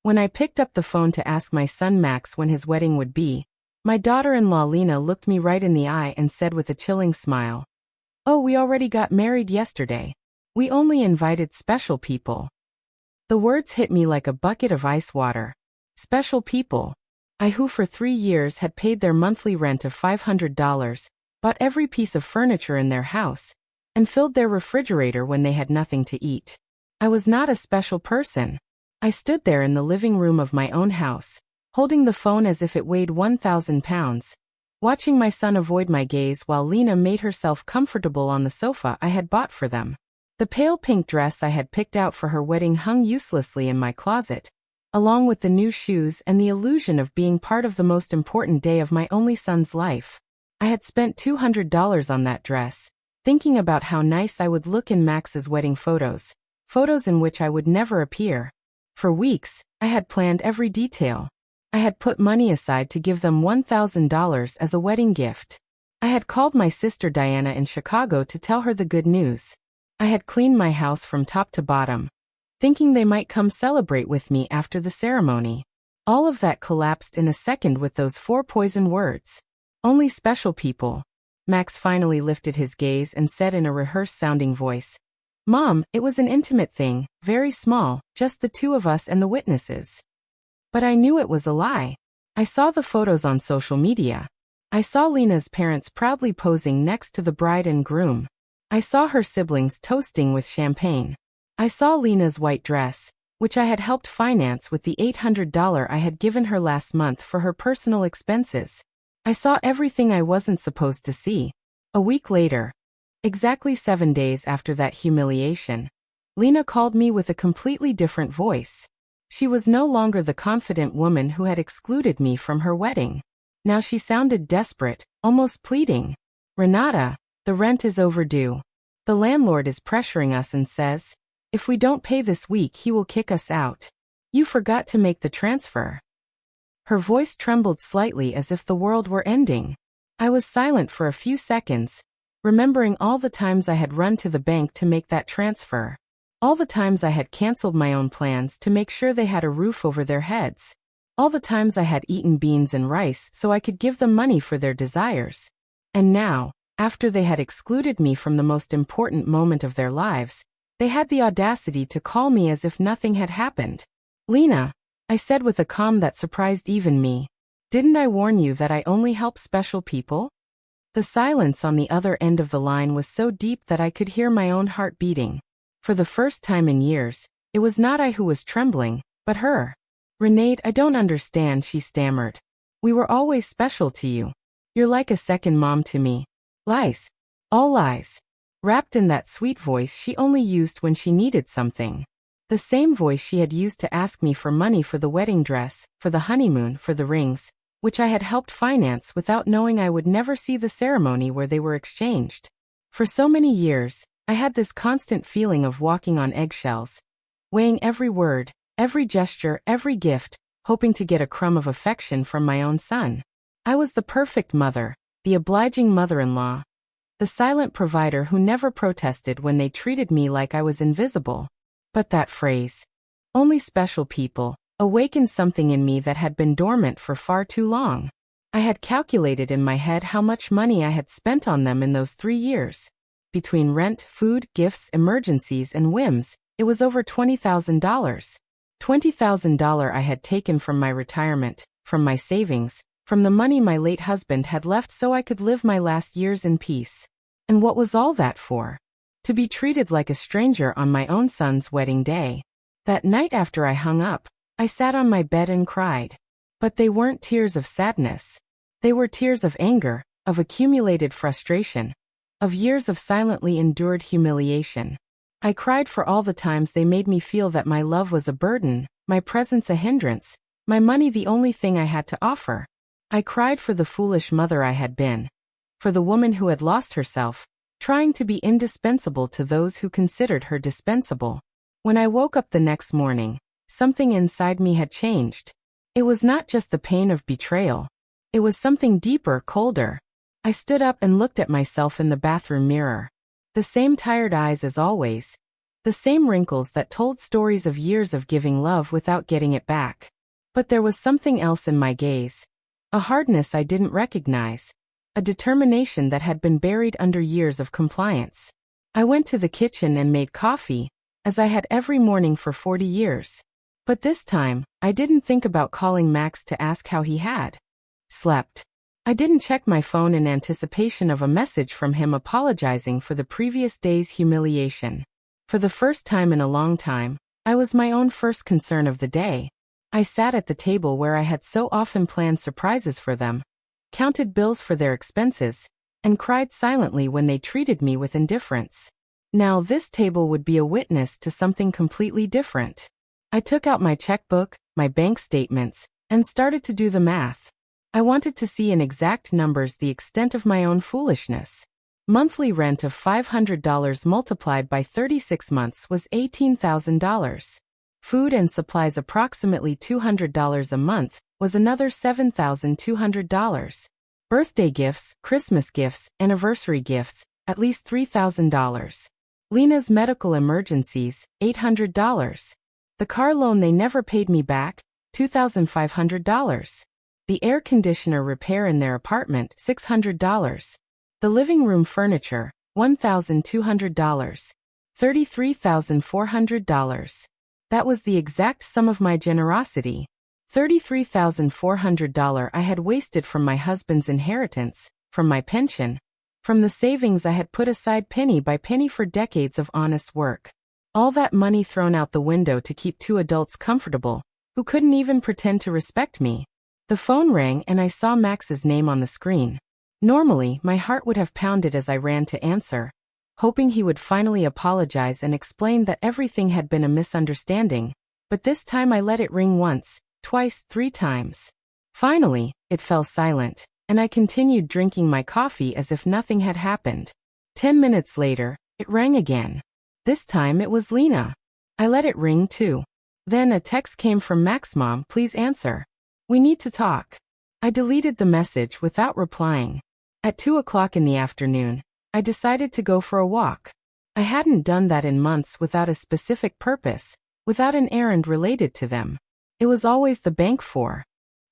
When I picked up the phone to ask my son Max when his wedding would be, my daughter-in-law Lena looked me right in the eye and said with a chilling smile, "Oh, we already got married yesterday. We only invited special people." The words hit me like a bucket of ice water. Special people. I who for 3 years had paid their monthly rent of $500, bought every piece of furniture in their house, and filled their refrigerator when they had nothing to eat. I was not a special person. I stood there in the living room of my own house, holding the phone as if it weighed 1,000 pounds, watching my son avoid my gaze while Lena made herself comfortable on the sofa I had bought for them. The pale pink dress I had picked out for her wedding hung uselessly in my closet, along with the new shoes and the illusion of being part of the most important day of my only son's life. I had spent $200 on that dress, thinking about how nice I would look in Max's wedding photos in which I would never appear. For weeks, I had planned every detail. I had put money aside to give them $1,000 as a wedding gift. I had called my sister Diana in Chicago to tell her the good news. I had cleaned my house from top to bottom, thinking they might come celebrate with me after the ceremony. All of that collapsed in a second with those 4 poison words. Only special people. Max finally lifted his gaze and said in a rehearsed-sounding voice, "Mom, it was an intimate thing, very small, just the 2 of us and the witnesses." But I knew it was a lie. I saw the photos on social media. I saw Lena's parents proudly posing next to the bride and groom. I saw her siblings toasting with champagne. I saw Lena's white dress, which I had helped finance with the $800 I had given her last month for her personal expenses. I saw everything I wasn't supposed to see. A week later, exactly 7 days after that humiliation, Lena called me with a completely different voice. She was no longer the confident woman who had excluded me from her wedding. Now she sounded desperate, almost pleading. "Renata, the rent is overdue. The landlord is pressuring us and says, if we don't pay this week he will kick us out. You forgot to make the transfer." Her voice trembled slightly as if the world were ending. I was silent for a few seconds, remembering all the times I had run to the bank to make that transfer. All the times I had canceled my own plans to make sure they had a roof over their heads. All the times I had eaten beans and rice so I could give them money for their desires. And now, after they had excluded me from the most important moment of their lives, they had the audacity to call me as if nothing had happened. "Lena," I said with a calm that surprised even me, "didn't I warn you that I only help special people?" The silence on the other end of the line was so deep that I could hear my own heart beating. For the first time in years, it was not I who was trembling, but her. "Renate, I don't understand," she stammered. "We were always special to you. You're like a second mom to me." Lies. All lies. Wrapped in that sweet voice she only used when she needed something. The same voice she had used to ask me for money for the wedding dress, for the honeymoon, for the rings, which I had helped finance without knowing I would never see the ceremony where they were exchanged. For so many years, I had this constant feeling of walking on eggshells, weighing every word, every gesture, every gift, hoping to get a crumb of affection from my own son. I was the perfect mother, the obliging mother-in-law, the silent provider who never protested when they treated me like I was invisible. But that phrase, "only special people," awakened something in me that had been dormant for far too long. I had calculated in my head how much money I had spent on them in those 3 years. Between rent, food, gifts, emergencies, and whims, it was over $20,000. $20,000 I had taken from my retirement, from my savings, from the money my late husband had left so I could live my last years in peace. And what was all that for? To be treated like a stranger on my own son's wedding day. That night after I hung up, I sat on my bed and cried. But they weren't tears of sadness. They were tears of anger, of accumulated frustration, of years of silently endured humiliation. I cried for all the times they made me feel that my love was a burden, my presence a hindrance, my money the only thing I had to offer. I cried for the foolish mother I had been, for the woman who had lost herself, trying to be indispensable to those who considered her dispensable. When I woke up the next morning, something inside me had changed. It was not just the pain of betrayal. It was something deeper, colder. I stood up and looked at myself in the bathroom mirror. The same tired eyes as always, The same wrinkles that told stories of years of giving love without getting it back. But there was something else in my gaze. A hardness I didn't recognize. A determination that had been buried under years of compliance. I went to the kitchen and made coffee, as I had every morning for 40 years. But this time, I didn't think about calling Max to ask how he had slept. I didn't check my phone in anticipation of a message from him apologizing for the previous day's humiliation. For the first time in a long time, I was my own first concern of the day. I sat at the table where I had so often planned surprises for them, counted bills for their expenses, and cried silently when they treated me with indifference. Now this table would be a witness to something completely different. I took out my checkbook, my bank statements, and started to do the math. I wanted to see in exact numbers the extent of my own foolishness. Monthly rent of $500 multiplied by 36 months was $18,000. Food and supplies approximately $200 a month was another $7,200. Birthday gifts, Christmas gifts, anniversary gifts, at least $3,000. Lena's medical emergencies, $800. The car loan they never paid me back, $2,500. The air conditioner repair in their apartment, $600. The living room furniture, $1,200. $33,400. That was the exact sum of my generosity. $33,400 I had wasted from my husband's inheritance, from my pension, from the savings I had put aside penny by penny for decades of honest work. All that money thrown out the window to keep two adults comfortable, who couldn't even pretend to respect me. The phone rang and I saw Max's name on the screen. Normally, my heart would have pounded as I ran to answer, hoping he would finally apologize and explain that everything had been a misunderstanding, but this time I let it ring once, twice, 3 times. Finally, it fell silent, and I continued drinking my coffee as if nothing had happened. 10 minutes later, it rang again. This time it was Lena. I let it ring too. Then a text came from Max's mom, "Please answer. We need to talk." I deleted the message without replying. At 2 o'clock in the afternoon, I decided to go for a walk. I hadn't done that in months without a specific purpose, without an errand related to them. It was always the bank for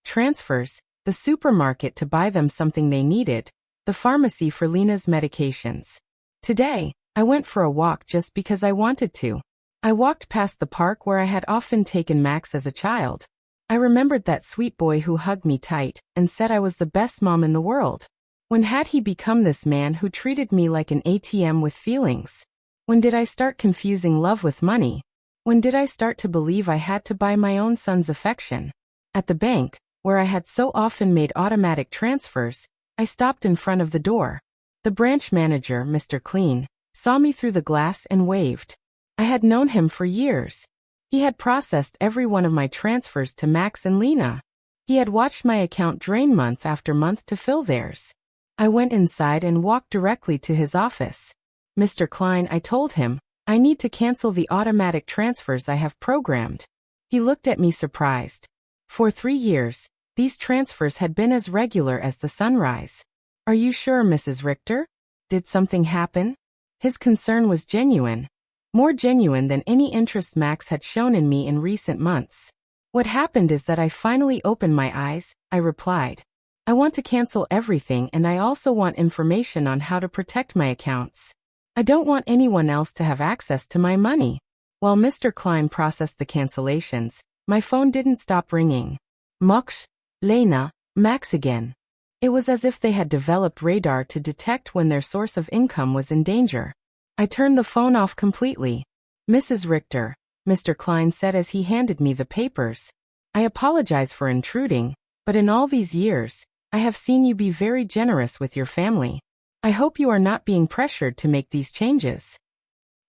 transfers, the supermarket to buy them something they needed, the pharmacy for Lena's medications. Today, I went for a walk just because I wanted to. I walked past the park where I had often taken Max as a child. I remembered that sweet boy who hugged me tight and said I was the best mom in the world. When had he become this man who treated me like an ATM with feelings? When did I start confusing love with money? When did I start to believe I had to buy my own son's affection? At the bank, where I had so often made automatic transfers, I stopped in front of the door. The branch manager, Mr. Clean, saw me through the glass and waved. I had known him for years. He had processed every one of my transfers to Max and Lena. He had watched my account drain month after month to fill theirs. I went inside and walked directly to his office. "Mr. Klein," I told him, "I need to cancel the automatic transfers I have programmed." He looked at me surprised. For 3 years, these transfers had been as regular as the sunrise. "Are you sure, Mrs. Richter? Did something happen?" His concern was genuine. More genuine than any interest Max had shown in me in recent months. "What happened is that I finally opened my eyes," I replied. "I want to cancel everything and I also want information on how to protect my accounts. I don't want anyone else to have access to my money." While Mr. Klein processed the cancellations, my phone didn't stop ringing. Max, Lena, Max again. It was as if they had developed radar to detect when their source of income was in danger. I turned the phone off completely. "Mrs. Richter," Mr. Klein said as he handed me the papers. "I apologize for intruding, but in all these years, I have seen you be very generous with your family. I hope you are not being pressured to make these changes."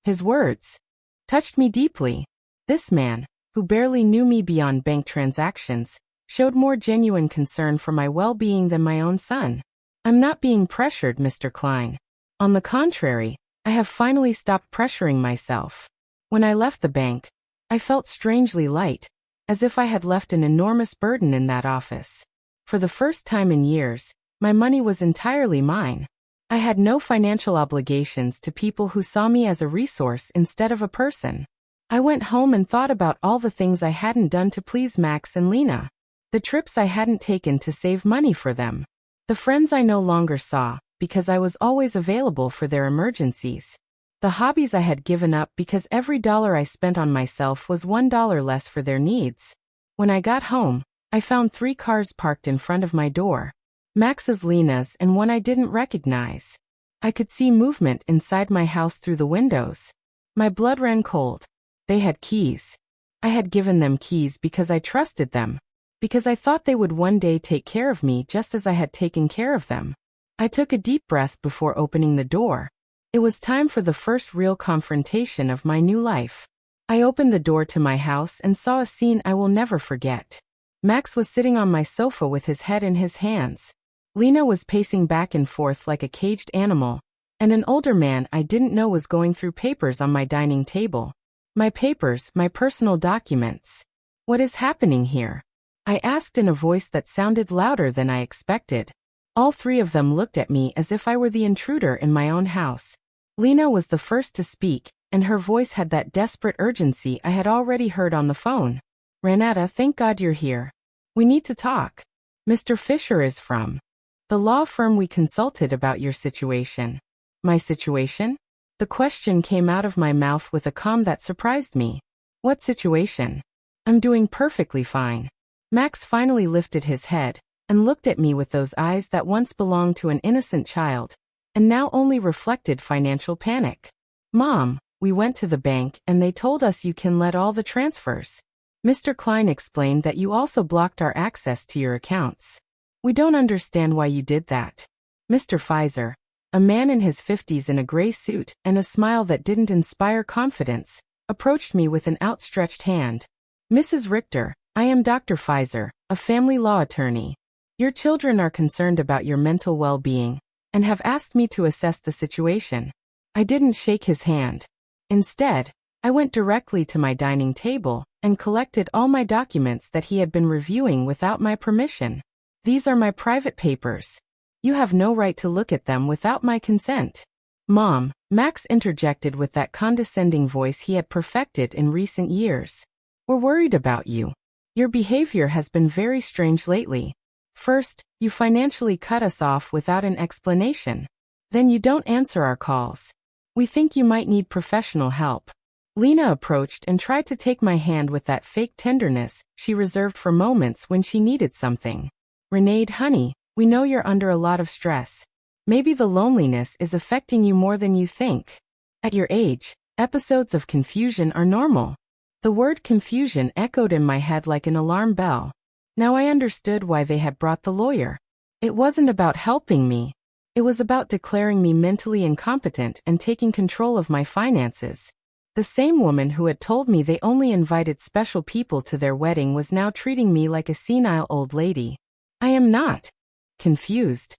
His words touched me deeply. This man, who barely knew me beyond bank transactions, showed more genuine concern for my well-being than my own son. "I'm not being pressured, Mr. Klein. On the contrary, I have finally stopped pressuring myself." When I left the bank, I felt strangely light, as if I had left an enormous burden in that office. For the first time in years, my money was entirely mine. I had no financial obligations to people who saw me as a resource instead of a person. I went home and thought about all the things I hadn't done to please Max and Lena. The trips I hadn't taken to save money for them. The friends I no longer saw, because I was always available for their emergencies. The hobbies I had given up because every dollar I spent on myself was $1 less for their needs. When I got home, I found 3 cars parked in front of my door. Max's, Lena's, and one I didn't recognize. I could see movement inside my house through the windows. My blood ran cold. They had keys. I had given them keys because I trusted them. Because I thought they would one day take care of me just as I had taken care of them. I took a deep breath before opening the door. It was time for the first real confrontation of my new life. I opened the door to my house and saw a scene I will never forget. Max was sitting on my sofa with his head in his hands. Lena was pacing back and forth like a caged animal, and an older man I didn't know was going through papers on my dining table. My papers, my personal documents. What is happening here? I asked in a voice that sounded louder than I expected. All 3 of them looked at me as if I were the intruder in my own house. Lena was the first to speak, and her voice had that desperate urgency I had already heard on the phone. Renata, thank God you're here. We need to talk. Mr. Fisher is from the law firm we consulted about your situation. My situation? The question came out of my mouth with a calm that surprised me. What situation? I'm doing perfectly fine. Max finally lifted his head and looked at me with those eyes that once belonged to an innocent child and now only reflected financial panic. Mom, we went to the bank and they told us you can let all the transfers. Mr. Klein explained that you also blocked our access to your accounts. We don't understand why you did that. Mr. Pfizer, a man in his 50s in a gray suit and a smile that didn't inspire confidence, approached me with an outstretched hand. Mrs. Richter, I am Dr. Pfizer, a family law attorney. Your children are concerned about your mental well-being and have asked me to assess the situation. I didn't shake his hand. Instead, I went directly to my dining table and collected all my documents that he had been reviewing without my permission. These are my private papers. You have no right to look at them without my consent. Mom, Max interjected with that condescending voice he had perfected in recent years. We're worried about you. Your behavior has been very strange lately. First, you financially cut us off without an explanation. Then you don't answer our calls. We think you might need professional help. Lena approached and tried to take my hand with that fake tenderness she reserved for moments when she needed something. Renee, honey, we know you're under a lot of stress. Maybe the loneliness is affecting you more than you think. At your age, episodes of confusion are normal. The word confusion echoed in my head like an alarm bell. Now I understood why they had brought the lawyer. It wasn't about helping me. It was about declaring me mentally incompetent and taking control of my finances. The same woman who had told me they only invited special people to their wedding was now treating me like a senile old lady. I am not confused,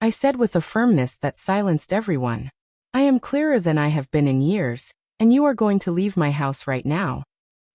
I said with a firmness that silenced everyone. I am clearer than I have been in years, and you are going to leave my house right now.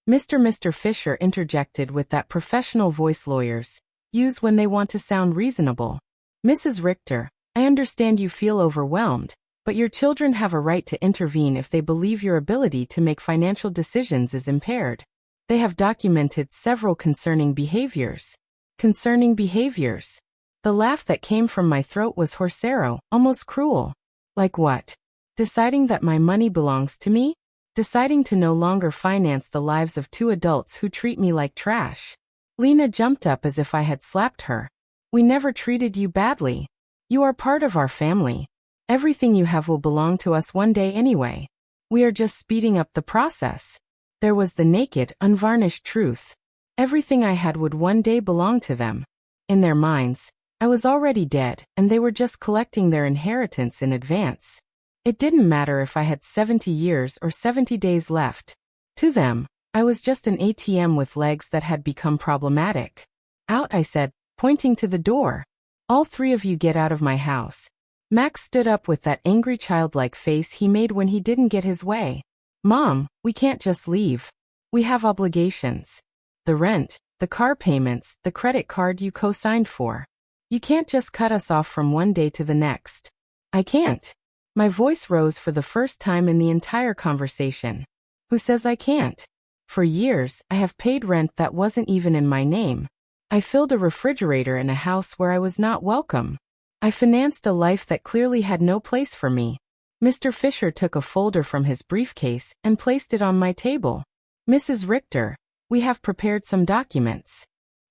Mr. Fisher interjected with that professional voice lawyers use when they want to sound reasonable. Mrs. Richter, I understand you feel overwhelmed, but your children have a right to intervene if they believe your ability to make financial decisions is impaired. They have documented several concerning behaviors. Concerning behaviors. The laugh that came from my throat was horsero, almost cruel. Like what? Deciding that my money belongs to me? Deciding to no longer finance the lives of 2 adults who treat me like trash. Lena jumped up as if I had slapped her. We never treated you badly. You are part of our family. Everything you have will belong to us one day anyway. We are just speeding up the process. There was the naked, unvarnished truth. Everything I had would one day belong to them. In their minds, I was already dead, and they were just collecting their inheritance in advance. It didn't matter if I had 70 years or 70 days left. To them, I was just an ATM with legs that had become problematic. Out, I said, pointing to the door. All 3 of you get out of my house. Max stood up with that angry childlike face he made when he didn't get his way. Mom, we can't just leave. We have obligations. The rent, the car payments, the credit card you co-signed for. You can't just cut us off from one day to the next. I can't. My voice rose for the first time in the entire conversation. Who says I can't? For years, I have paid rent that wasn't even in my name. I filled a refrigerator in a house where I was not welcome. I financed a life that clearly had no place for me. Mr. Fisher took a folder from his briefcase and placed it on my table. Mrs. Richter, we have prepared some documents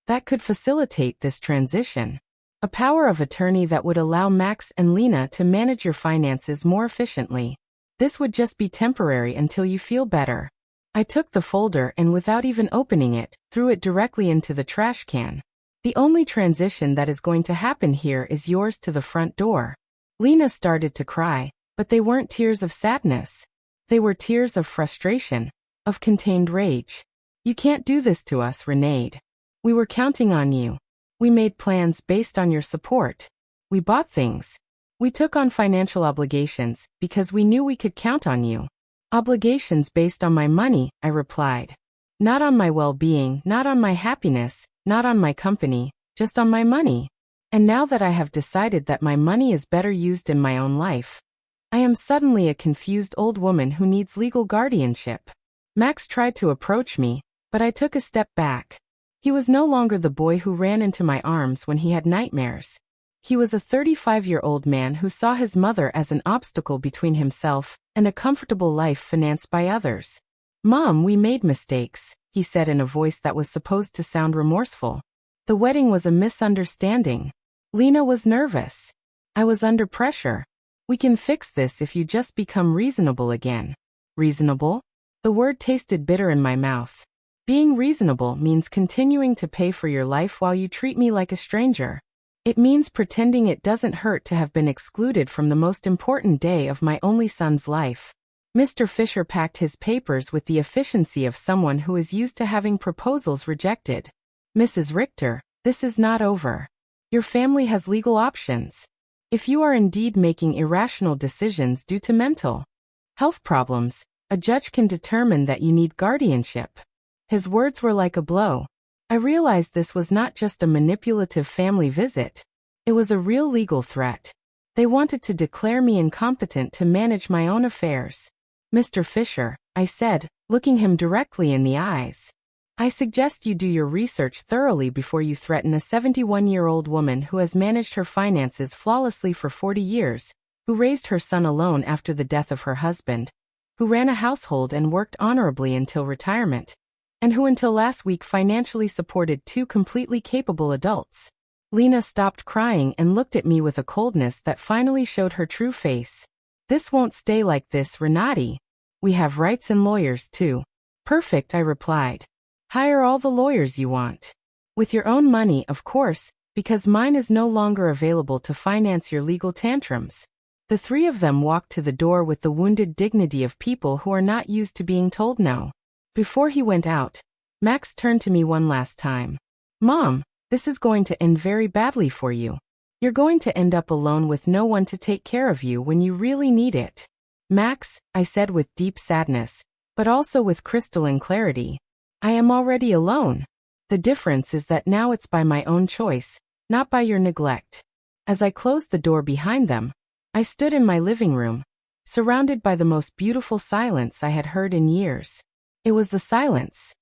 that could facilitate this transition. A power of attorney that would allow Max and Lena to manage your finances more efficiently. This would just be temporary until you feel better. I took the folder and without even opening it, threw it directly into the trash can. The only transition that is going to happen here is yours to the front door. Lena started to cry, but they weren't tears of sadness. They were tears of frustration, of contained rage. You can't do this to us, Renae. We were counting on you. We made plans based on your support. We bought things. We took on financial obligations because we knew we could count on you. Obligations based on my money, I replied. Not on my well-being, not on my happiness, not on my company, just on my money. And now that I have decided that my money is better used in my own life, I am suddenly a confused old woman who needs legal guardianship. Max tried to approach me, but I took a step back. He was no longer the boy who ran into my arms when he had nightmares. He was a 35-year-old man who saw his mother as an obstacle between himself and a comfortable life financed by others. Mom, we made mistakes, he said in a voice that was supposed to sound remorseful. The wedding was a misunderstanding. Lena was nervous. I was under pressure. We can fix this if you just become reasonable again. Reasonable? The word tasted bitter in my mouth. Being reasonable means continuing to pay for your life while you treat me like a stranger. It means pretending it doesn't hurt to have been excluded from the most important day of my only son's life. Mr. Fisher packed his papers with the efficiency of someone who is used to having proposals rejected. Mrs. Richter, this is not over. Your family has legal options. If you are indeed making irrational decisions due to mental health problems, a judge can determine that you need guardianship. His words were like a blow. I realized this was not just a manipulative family visit. It was a real legal threat. They wanted to declare me incompetent to manage my own affairs. Mr. Fisher, I said, looking him directly in the eyes. I suggest you do your research thoroughly before you threaten a 71-year-old woman who has managed her finances flawlessly for 40 years, who raised her son alone after the death of her husband, who ran a household and worked honorably until retirement, and who until last week financially supported two completely capable adults. Lena stopped crying and looked at me with a coldness that finally showed her true face. This won't stay like this, Renati. We have rights and lawyers too. Perfect, I replied. Hire all the lawyers you want. With your own money, of course, because mine is no longer available to finance your legal tantrums. The three of them walked to the door with the wounded dignity of people who are not used to being told no. Before he went out, Max turned to me one last time. Mom, this is going to end very badly for you. You're going to end up alone with no one to take care of you when you really need it. Max, I said with deep sadness, but also with crystalline clarity. I am already alone. The difference is that now it's by my own choice, not by your neglect. As I closed the door behind them, I stood in my living room, surrounded by the most beautiful silence I had heard in years. It was the silence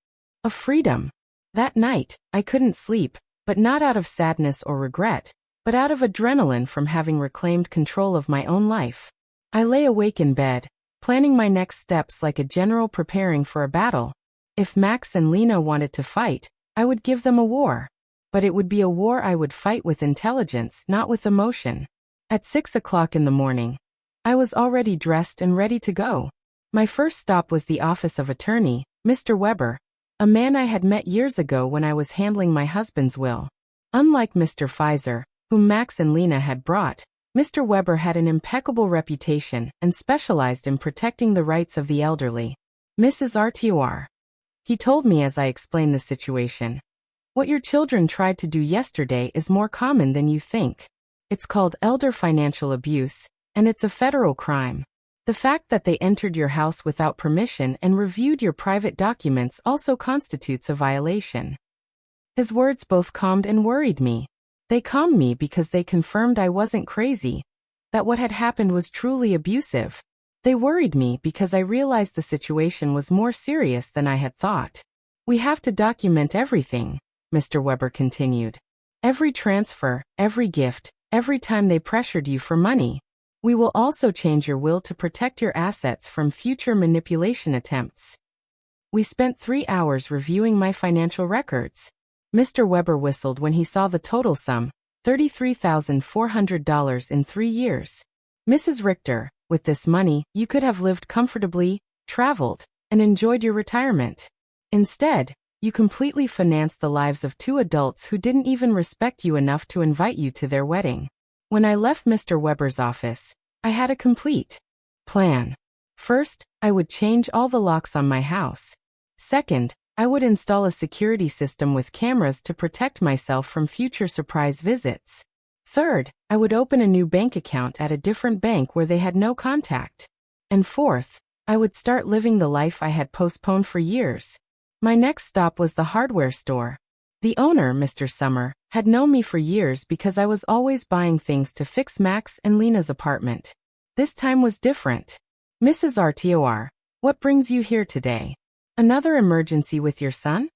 of freedom. That night, I couldn't sleep, but not out of sadness or regret, but out of adrenaline from having reclaimed control of my own life. I lay awake in bed, planning my next steps like a general preparing for a battle. If Max and Lena wanted to fight, I would give them a war. But it would be a war I would fight with intelligence, not with emotion. At 6 o'clock in the morning, I was already dressed and ready to go. My first stop was the office of attorney, Mr. Weber, a man I had met years ago when I was handling my husband's will. Unlike Mr. Pfizer, whom Max and Lena had brought, Mr. Weber had an impeccable reputation and specialized in protecting the rights of the elderly. Mrs. Rtor. He told me as I explained the situation. What your children tried to do yesterday is more common than you think. It's called elder financial abuse, and it's a federal crime. The fact that they entered your house without permission and reviewed your private documents also constitutes a violation. His words both calmed and worried me. They calmed me because they confirmed I wasn't crazy. that what had happened was truly abusive. They worried me because I realized the situation was more serious than I had thought. We have to document everything, Mr. Weber continued. Every transfer, every gift, every time they pressured you for money. We will also change your will to protect your assets from future manipulation attempts. We spent 3 hours reviewing my financial records. Mr. Weber whistled when he saw the total sum, $33,400 in 3 years. Mrs. Richter, with this money, you could have lived comfortably, traveled, and enjoyed your retirement. Instead, you completely financed the lives of 2 adults who didn't even respect you enough to invite you to their wedding. When I left Mr. Weber's office, I had a complete plan. First, I would change all the locks on my house. Second, I would install a security system with cameras to protect myself from future surprise visits. Third, I would open a new bank account at a different bank where they had no contact. And fourth, I would start living the life I had postponed for years. My next stop was the hardware store. The owner, Mr. Summer, had known me for years because I was always buying things to fix Max and Lena's apartment. This time was different. Mrs. RTOR, what brings you here today? Another emergency with your son?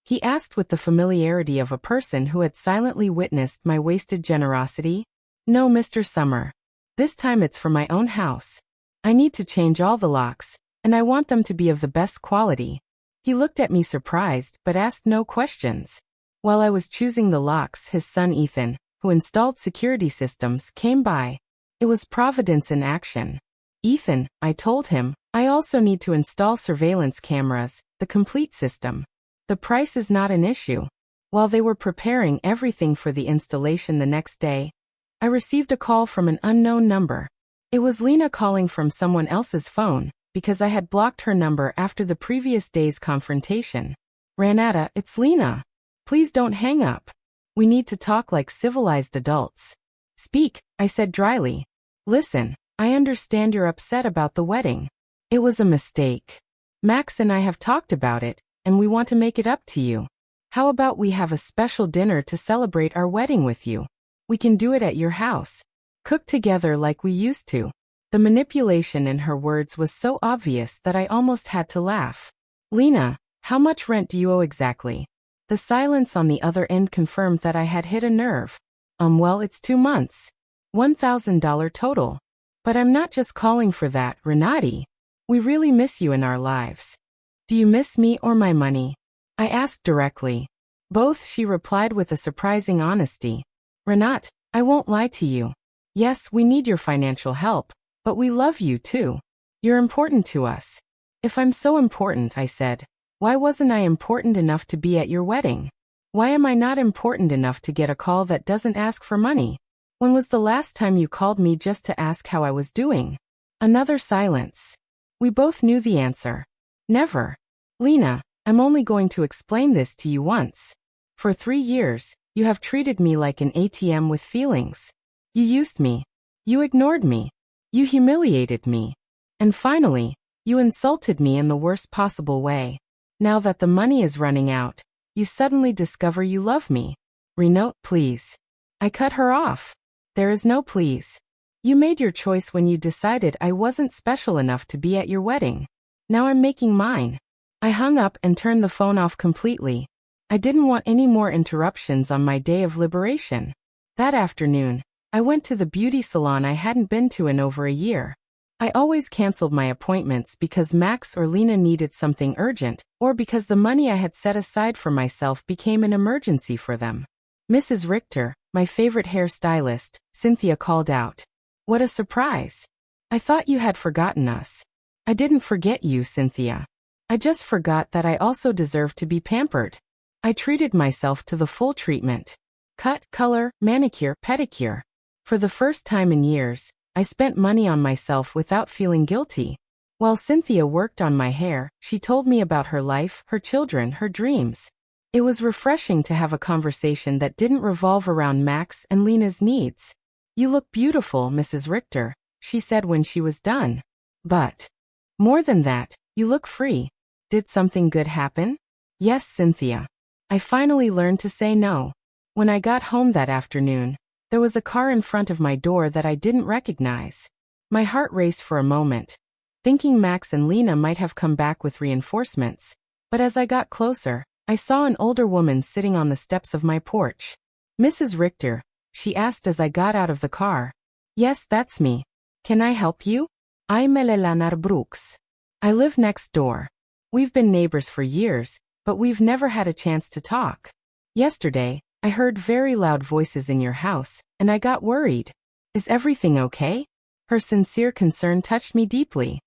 He asked with the familiarity of a person who had silently witnessed my wasted generosity. No, Mr. Summer. This time it's for my own house. I need to change all the locks, and I want them to be of the best quality. He looked at me surprised but asked no questions. While I was choosing the locks, his son Ethan, who installed security systems, came by. It was Providence in action. Ethan, I told him, I also need to install surveillance cameras, the complete system. The price is not an issue. While they were preparing everything for the installation the next day, I received a call from an unknown number. It was Lena calling from someone else's phone, because I had blocked her number after the previous day's confrontation. Renata, it's Lena. Please don't hang up. We need to talk like civilized adults. Speak, I said dryly. Listen, I understand you're upset about the wedding. It was a mistake. Max and I have talked about it, and we want to make it up to you. How about we have a special dinner to celebrate our wedding with you? We can do it at your house. Cook together like we used to. The manipulation in her words was so obvious that I almost had to laugh. Lena, how much rent do you owe exactly? The silence on the other end confirmed that I had hit a nerve. Well, it's 2 months. $1,000 total. But I'm not just calling for that, Renati. We really miss you in our lives. Do you miss me or my money? I asked directly. Both, she replied with a surprising honesty. Renat, I won't lie to you. Yes, we need your financial help, but we love you too. You're important to us. If I'm so important, I said, why wasn't I important enough to be at your wedding? Why am I not important enough to get a call that doesn't ask for money? When was the last time you called me just to ask how I was doing? Another silence. We both knew the answer. Never. Lena, I'm only going to explain this to you once. For 3 years, you have treated me like an ATM with feelings. You used me. You ignored me. You humiliated me. And finally, you insulted me in the worst possible way. Now that the money is running out, you suddenly discover you love me. Renote, please. I cut her off. There is no please. You made your choice when you decided I wasn't special enough to be at your wedding. Now I'm making mine. I hung up and turned the phone off completely. I didn't want any more interruptions on my day of liberation. That afternoon, I went to the beauty salon I hadn't been to in over a year. I always canceled my appointments because Max or Lena needed something urgent, or because the money I had set aside for myself became an emergency for them. Mrs. Richter, my favorite hairstylist, Cynthia called out. What a surprise. I thought you had forgotten us. I didn't forget you, Cynthia. I just forgot that I also deserve to be pampered. I treated myself to the full treatment. Cut, color, manicure, pedicure. For the first time in years, I spent money on myself without feeling guilty. While Cynthia worked on my hair, she told me about her life, her children, her dreams. It was refreshing to have a conversation that didn't revolve around Max and Lena's needs. You look beautiful, Mrs. Richter, she said when she was done. But more than that, you look free. Did something good happen? Yes, Cynthia. I finally learned to say no. When I got home that afternoon, There was a car in front of my door that I didn't recognize. My heart raced for a moment, thinking Max and Lena might have come back with reinforcements. But as I got closer, I saw an older woman sitting on the steps of my porch. "Mrs. Richter," she asked as I got out of the car. "Yes, that's me. Can I help you?" "I'm Eleanor Brooks. I live next door. We've been neighbors for years, but we've never had a chance to talk. Yesterday, I heard very loud voices in your house, and I got worried. Is everything okay?" Her sincere concern touched me deeply.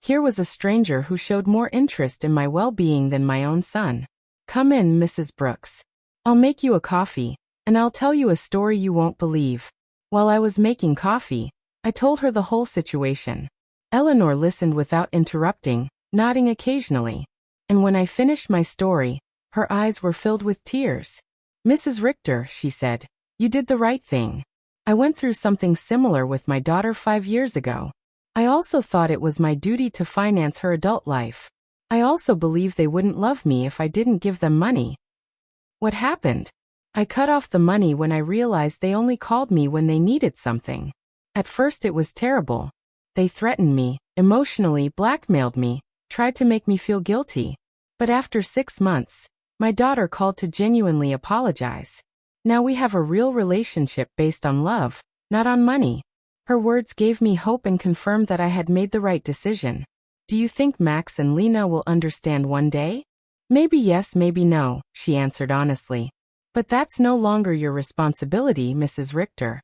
Here was a stranger who showed more interest in my well-being than my own son. "Come in, Mrs. Brooks. I'll make you a coffee, and I'll tell you a story you won't believe." While I was making coffee, I told her the whole situation. Eleanor listened without interrupting, nodding occasionally. And when I finished my story, her eyes were filled with tears. "Mrs. Richter," she said, "you did the right thing. I went through something similar with my daughter 5 years ago. I also thought it was my duty to finance her adult life. I also believed they wouldn't love me if I didn't give them money. What happened? I cut off the money when I realized they only called me when they needed something. At first it was terrible. They threatened me, emotionally blackmailed me, tried to make me feel guilty. But after 6 months, my daughter called to genuinely apologize. Now we have a real relationship based on love, not on money." Her words gave me hope and confirmed that I had made the right decision. "Do you think Max and Lena will understand one day?" "Maybe yes, maybe no," she answered honestly. "But that's no longer your responsibility, Mrs. Richter.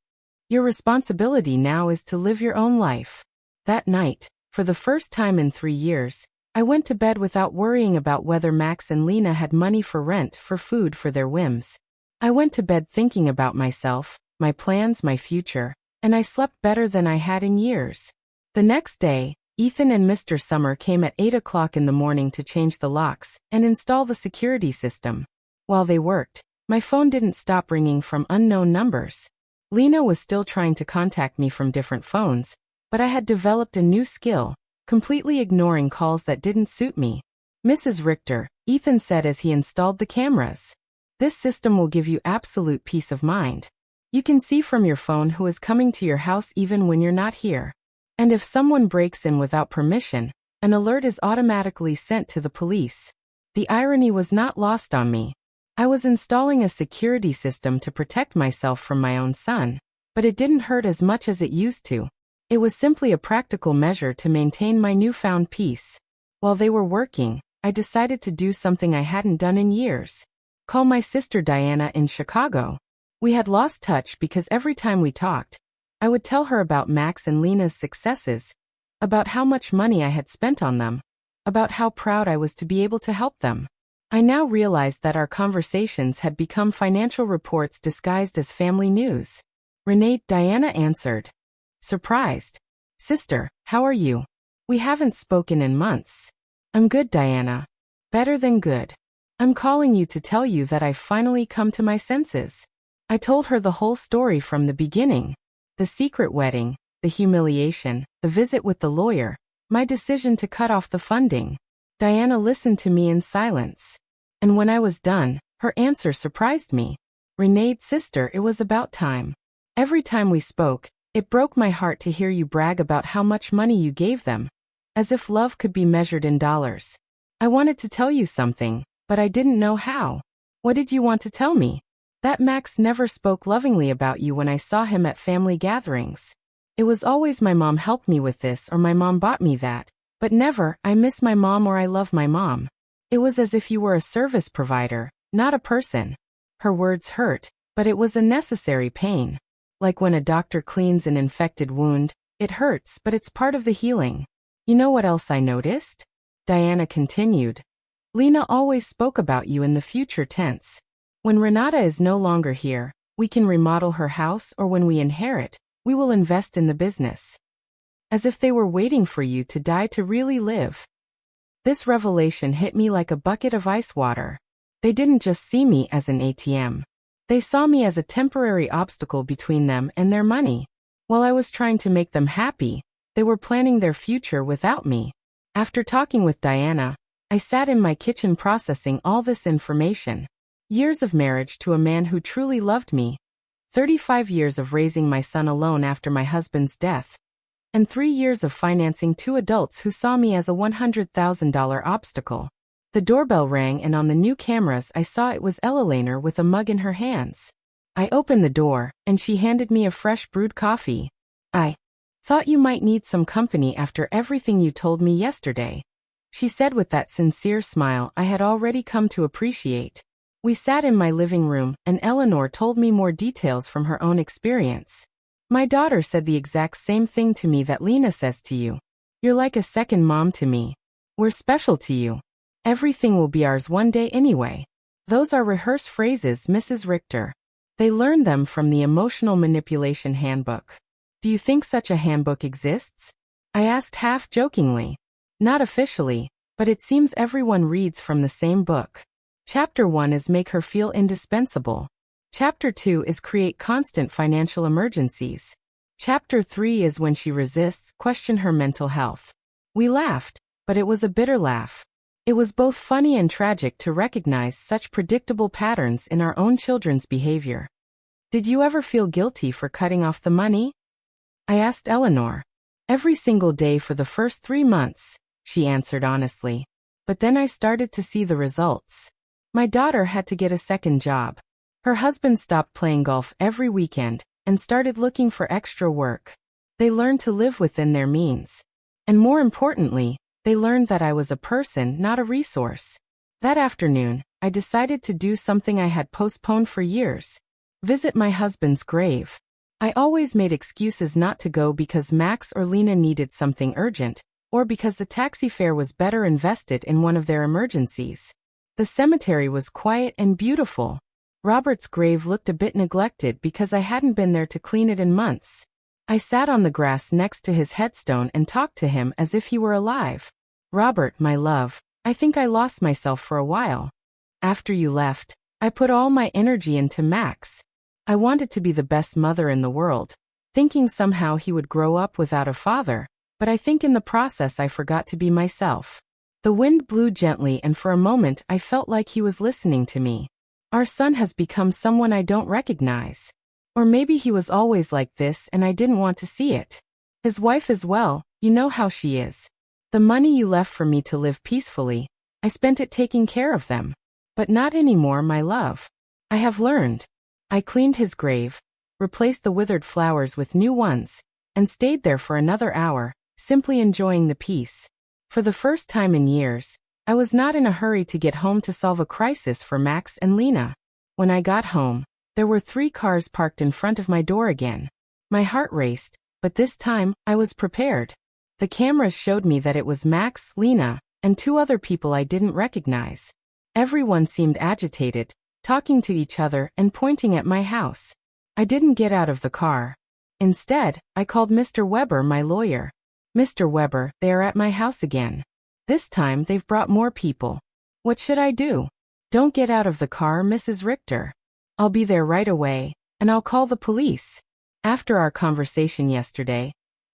Your responsibility now is to live your own life." That night, for the first time in 3 years, I went to bed without worrying about whether Max and Lena had money for rent, for food, for their whims. I went to bed thinking about myself, my plans, my future, and I slept better than I had in years. The next day, Ethan and Mr. Summer came at 8 o'clock in the morning to change the locks and install the security system. While they worked, my phone didn't stop ringing from unknown numbers. Lena was still trying to contact me from different phones, but I had developed a new skill, completely ignoring calls that didn't suit me. "Mrs. Richter," Ethan said as he installed the cameras, "this system will give you absolute peace of mind. You can see from your phone who is coming to your house even when you're not here. And if someone breaks in without permission, an alert is automatically sent to the police." The irony was not lost on me. I was installing a security system to protect myself from my own son, but it didn't hurt as much as it used to. It was simply a practical measure to maintain my newfound peace. While they were working, I decided to do something I hadn't done in years. Call my sister Diana in Chicago. We had lost touch because every time we talked, I would tell her about Max and Lena's successes, about how much money I had spent on them, about how proud I was to be able to help them. I now realized that our conversations had become financial reports disguised as family news. "Renee," Diana answered, surprised. "Sister, how are you? We haven't spoken in months." "I'm good, Diana. Better than good. I'm calling you to tell you that I've finally come to my senses." I told her the whole story from the beginning. The secret wedding, the humiliation, the visit with the lawyer, my decision to cut off the funding. Diana listened to me in silence. And when I was done, her answer surprised me. "Renee, sister, it was about time. Every time we spoke, it broke my heart to hear you brag about how much money you gave them, as if love could be measured in dollars. I wanted to tell you something, but I didn't know how." "What did you want to tell me?" "That Max never spoke lovingly about you when I saw him at family gatherings. It was always my mom helped me with this or my mom bought me that, but never I miss my mom or I love my mom. It was as if you were a service provider, not a person." Her words hurt, but it was a necessary pain. Like when a doctor cleans an infected wound, it hurts, but it's part of the healing. "You know what else I noticed?" Diana continued. "Lena always spoke about you in the future tense. When Renata is no longer here, we can remodel her house, or when we inherit, we will invest in the business. As if they were waiting for you to die to really live." This revelation hit me like a bucket of ice water. They didn't just see me as an ATM. They saw me as a temporary obstacle between them and their money. While I was trying to make them happy, they were planning their future without me. After talking with Diana, I sat in my kitchen processing all this information. Years of marriage to a man who truly loved me. 35 years of raising my son alone after my husband's death, and 3 years of financing 2 adults who saw me as a $100,000 obstacle. The doorbell rang, and on the new cameras I saw it was Eleanor with a mug in her hands. I opened the door, and she handed me a fresh brewed coffee. "I thought you might need some company after everything you told me yesterday," she said with that sincere smile I had already come to appreciate. We sat in my living room, and Eleanor told me more details from her own experience. "My daughter said the exact same thing to me that Lena says to you. You're like a second mom to me. We're special to you. Everything will be ours one day anyway." Those are rehearsed phrases, Mrs. Richter. They learned them from the Emotional Manipulation Handbook. "Do you think such a handbook exists?" I asked half-jokingly. "Not officially, but it seems everyone reads from the same book. Chapter 1 is make her feel indispensable. Chapter 2 is create constant financial emergencies. Chapter 3 is when she resists, question her mental health." We laughed, but it was a bitter laugh. It was both funny and tragic to recognize such predictable patterns in our own children's behavior. "Did you ever feel guilty for cutting off the money?" I asked Eleanor. "Every single day for the first 3 months," she answered honestly. "But then I started to see the results. My daughter had to get a second job. Her husband stopped playing golf every weekend and started looking for extra work. They learned to live within their means. And more importantly, they learned that I was a person, not a resource. That afternoon, I decided to do something I had postponed for years. Visit my husband's grave. I always made excuses not to go because Max or Lena needed something urgent, or because the taxi fare was better invested in one of their emergencies. The cemetery was quiet and beautiful. Robert's grave looked a bit neglected because I hadn't been there to clean it in months. I sat on the grass next to his headstone and talked to him as if he were alive. "Robert, my love, I think I lost myself for a while. After you left, I put all my energy into Max. I wanted to be the best mother in the world, thinking somehow he would grow up without a father, but I think in the process I forgot to be myself." The wind blew gently, and for a moment I felt like he was listening to me. Our son has become someone I don't recognize. Or maybe he was always like this and I didn't want to see it. His wife as well, you know how she is. "The money you left for me to live peacefully, I spent it taking care of them. But not anymore, my love. I have learned." I cleaned his grave, replaced the withered flowers with new ones, and stayed there for another hour, simply enjoying the peace. For the first time in years, I was not in a hurry to get home to solve a crisis for Max and Lena. When I got home, there were 3 cars parked in front of my door again. My heart raced, but this time, I was prepared. The cameras showed me that it was Max, Lena, and 2 other people I didn't recognize. Everyone seemed agitated, talking to each other and pointing at my house. I didn't get out of the car. Instead, I called Mr. Weber, my lawyer. "Mr. Weber, they are at my house again. This time they've brought more people. What should I do?" "Don't get out of the car, Mrs. Richter. I'll be there right away, and I'll call the police." After our conversation yesterday,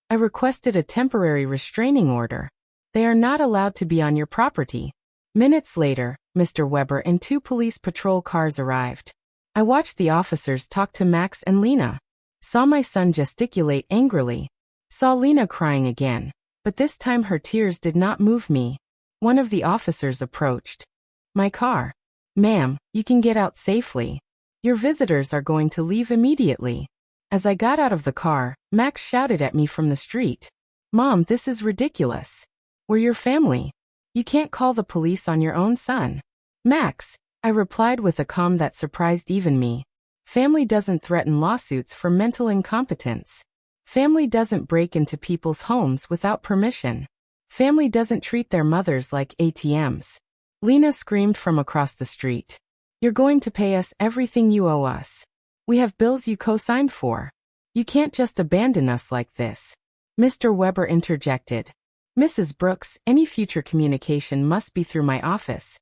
I requested a temporary restraining order. "They are not allowed to be on your property." Minutes later, Mr. Weber and 2 police patrol cars arrived. I watched the officers talk to Max and Lena. Saw my son gesticulate angrily. Saw Lena crying again, but this time her tears did not move me. One of the officers approached. "My car. Ma'am, you can get out safely. Your visitors are going to leave immediately." As I got out of the car, Max shouted at me from the street. "Mom, this is ridiculous. We're your family. You can't call the police on your own son." "Max," I replied with a calm that surprised even me. "Family doesn't threaten lawsuits for mental incompetence. Family doesn't break into people's homes without permission. Family doesn't treat their mothers like ATMs." Lena screamed from across the street. "You're going to pay us everything you owe us. We have bills you co-signed for. You can't just abandon us like this." Mr. Weber interjected. "Mrs. Brooks, any future communication must be through my office.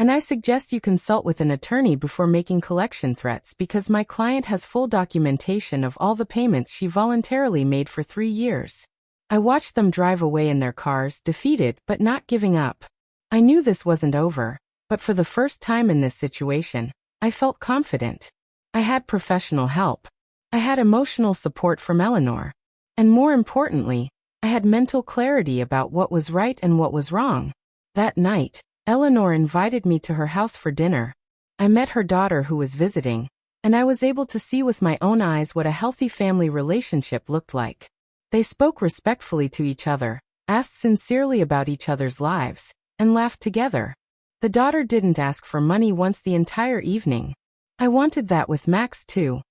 And I suggest you consult with an attorney before making collection threats because my client has full documentation of all the payments she voluntarily made for 3 years." I watched them drive away in their cars, defeated but not giving up. I knew this wasn't over, but for the first time in this situation, I felt confident. I had professional help. I had emotional support from Eleanor. And more importantly, I had mental clarity about what was right and what was wrong. That night, Eleanor invited me to her house for dinner. I met her daughter who was visiting, and I was able to see with my own eyes what a healthy family relationship looked like. They spoke respectfully to each other, asked sincerely about each other's lives, and laughed together. The daughter didn't ask for money once the entire evening. I wanted that with Max too.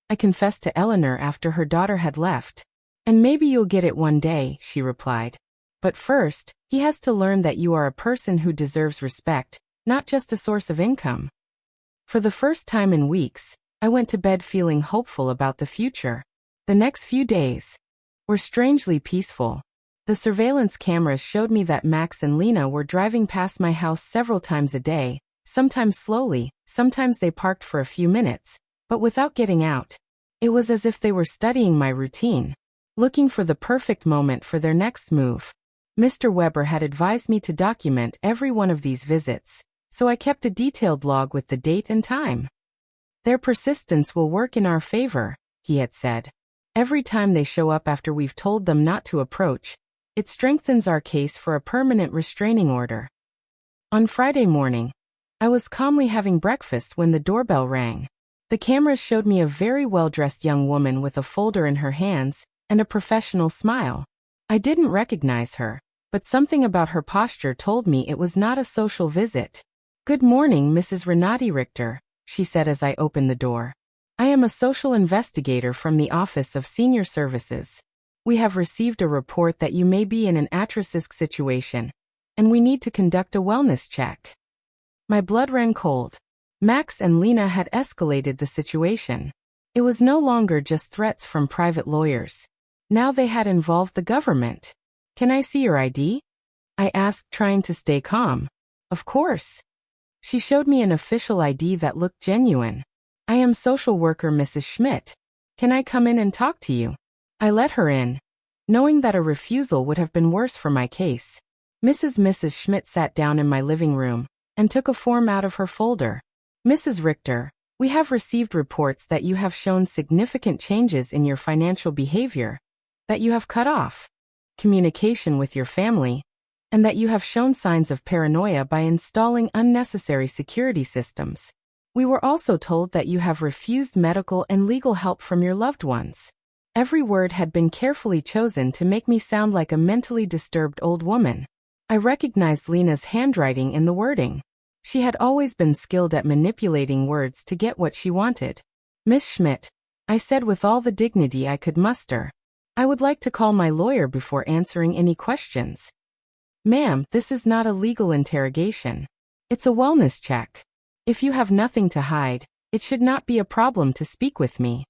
I confessed to Eleanor after her daughter had left. And maybe you'll get it one day, she replied. But first, he has to learn that you are a person who deserves respect, not just a source of income. For the first time in weeks, I went to bed feeling hopeful about the future. The next few days were strangely peaceful. The surveillance cameras showed me that Max and Lena were driving past my house several times a day, sometimes slowly, sometimes they parked for a few minutes, but without getting out. It was as if they were studying my routine, looking for the perfect moment for their next move. Mr. Weber had advised me to document every one of these visits, so I kept a detailed log with the date and time. Their persistence will work in our favor, he had said. Every time they show up after we've told them not to approach, it strengthens our case for a permanent restraining order. On Friday morning, I was calmly having breakfast when the doorbell rang. The cameras showed me a very well-dressed young woman with a folder in her hands and a professional smile. I didn't recognize her, but something about her posture told me it was not a social visit. "Good morning, Mrs. Renati Richter," she said as I opened the door. "I am a social investigator from the Office of Senior Services. We have received a report that you may be in an at-risk situation, and we need to conduct a wellness check." My blood ran cold. Max and Lena had escalated the situation. It was no longer just threats from private lawyers. Now they had involved the government. "Can I see your ID?" I asked, trying to stay calm. "Of course." She showed me an official ID that looked genuine. "I am social worker Mrs. Schmidt. Can I come in and talk to you?" I let her in, knowing that a refusal would have been worse for my case. Mrs. Schmidt sat down in my living room and took a form out of her folder. "Mrs. Richter, we have received reports that you have shown significant changes in your financial behavior, that you have cut off communication with your family, and that you have shown signs of paranoia by installing unnecessary security systems. We were also told that you have refused medical and legal help from your loved ones." Every word had been carefully chosen to make me sound like a mentally disturbed old woman. I recognized Lena's handwriting in the wording. She had always been skilled at manipulating words to get what she wanted. "Miss Schmidt," I said with all the dignity I could muster, "I would like to call my lawyer before answering any questions." "Ma'am, this is not a legal interrogation. It's a wellness check. If you have nothing to hide, it should not be a problem to speak with me."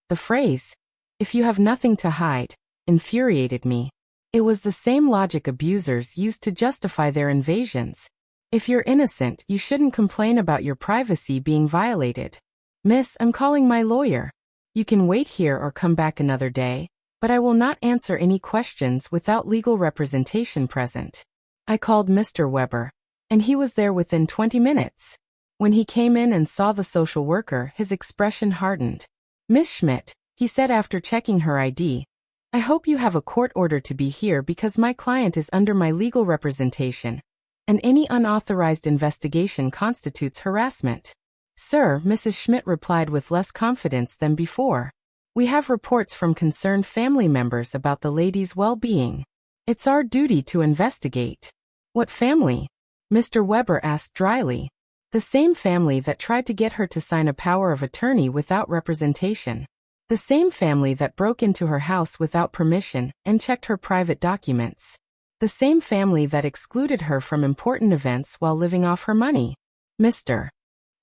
The phrase, "if you have nothing to hide," infuriated me. It was the same logic abusers used to justify their invasions. If you're innocent, you shouldn't complain about your privacy being violated. "Miss, I'm calling my lawyer. You can wait here or come back another day, but I will not answer any questions without legal representation present." I called Mr. Weber, and he was there within 20 minutes. When he came in and saw the social worker, his expression hardened. "Miss Schmidt," he said after checking her ID, "I hope you have a court order to be here because my client is under my legal representation, and any unauthorized investigation constitutes harassment." "Sir," Mrs. Schmidt replied with less confidence than before, "we have reports from concerned family members about the lady's well-being. It's our duty to investigate." "What family?" Mr. Weber asked dryly. "The same family that tried to get her to sign a power of attorney without representation. The same family that broke into her house without permission and checked her private documents. The same family that excluded her from important events while living off her money." Mr.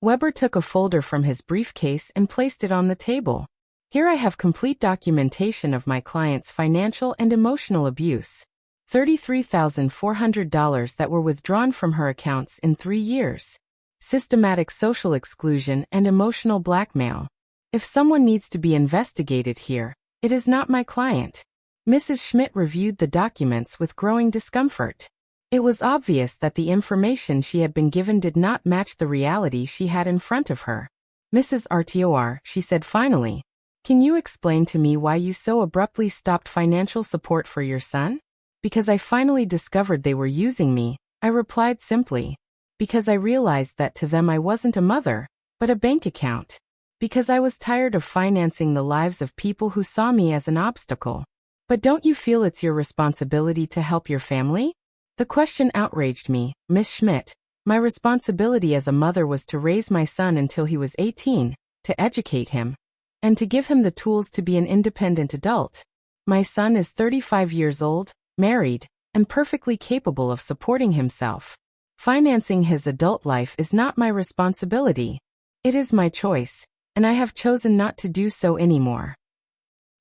Weber took a folder from his briefcase and placed it on the table. "Here I have complete documentation of my client's financial and emotional abuse. $33,400 that were withdrawn from her accounts in 3 years. Systematic social exclusion and emotional blackmail. If someone needs to be investigated here, it is not my client." Mrs. Schmidt reviewed the documents with growing discomfort. It was obvious that the information she had been given did not match the reality she had in front of her. "Mrs. Artior," she said finally, Can you explain to me why you so abruptly stopped financial support for your son? Because I finally discovered they were using me, I replied simply. Because I realized that to them I wasn't a mother, but a bank account. Because I was tired of financing the lives of people who saw me as an obstacle. But don't you feel it's your responsibility to help your family? The question outraged me, Miss Schmidt. My responsibility as a mother was to raise my son until he was 18, to educate him, and to give him the tools to be an independent adult. My son is 35 years old, married, and perfectly capable of supporting himself. Financing his adult life is not my responsibility. It is my choice, and I have chosen not to do so anymore.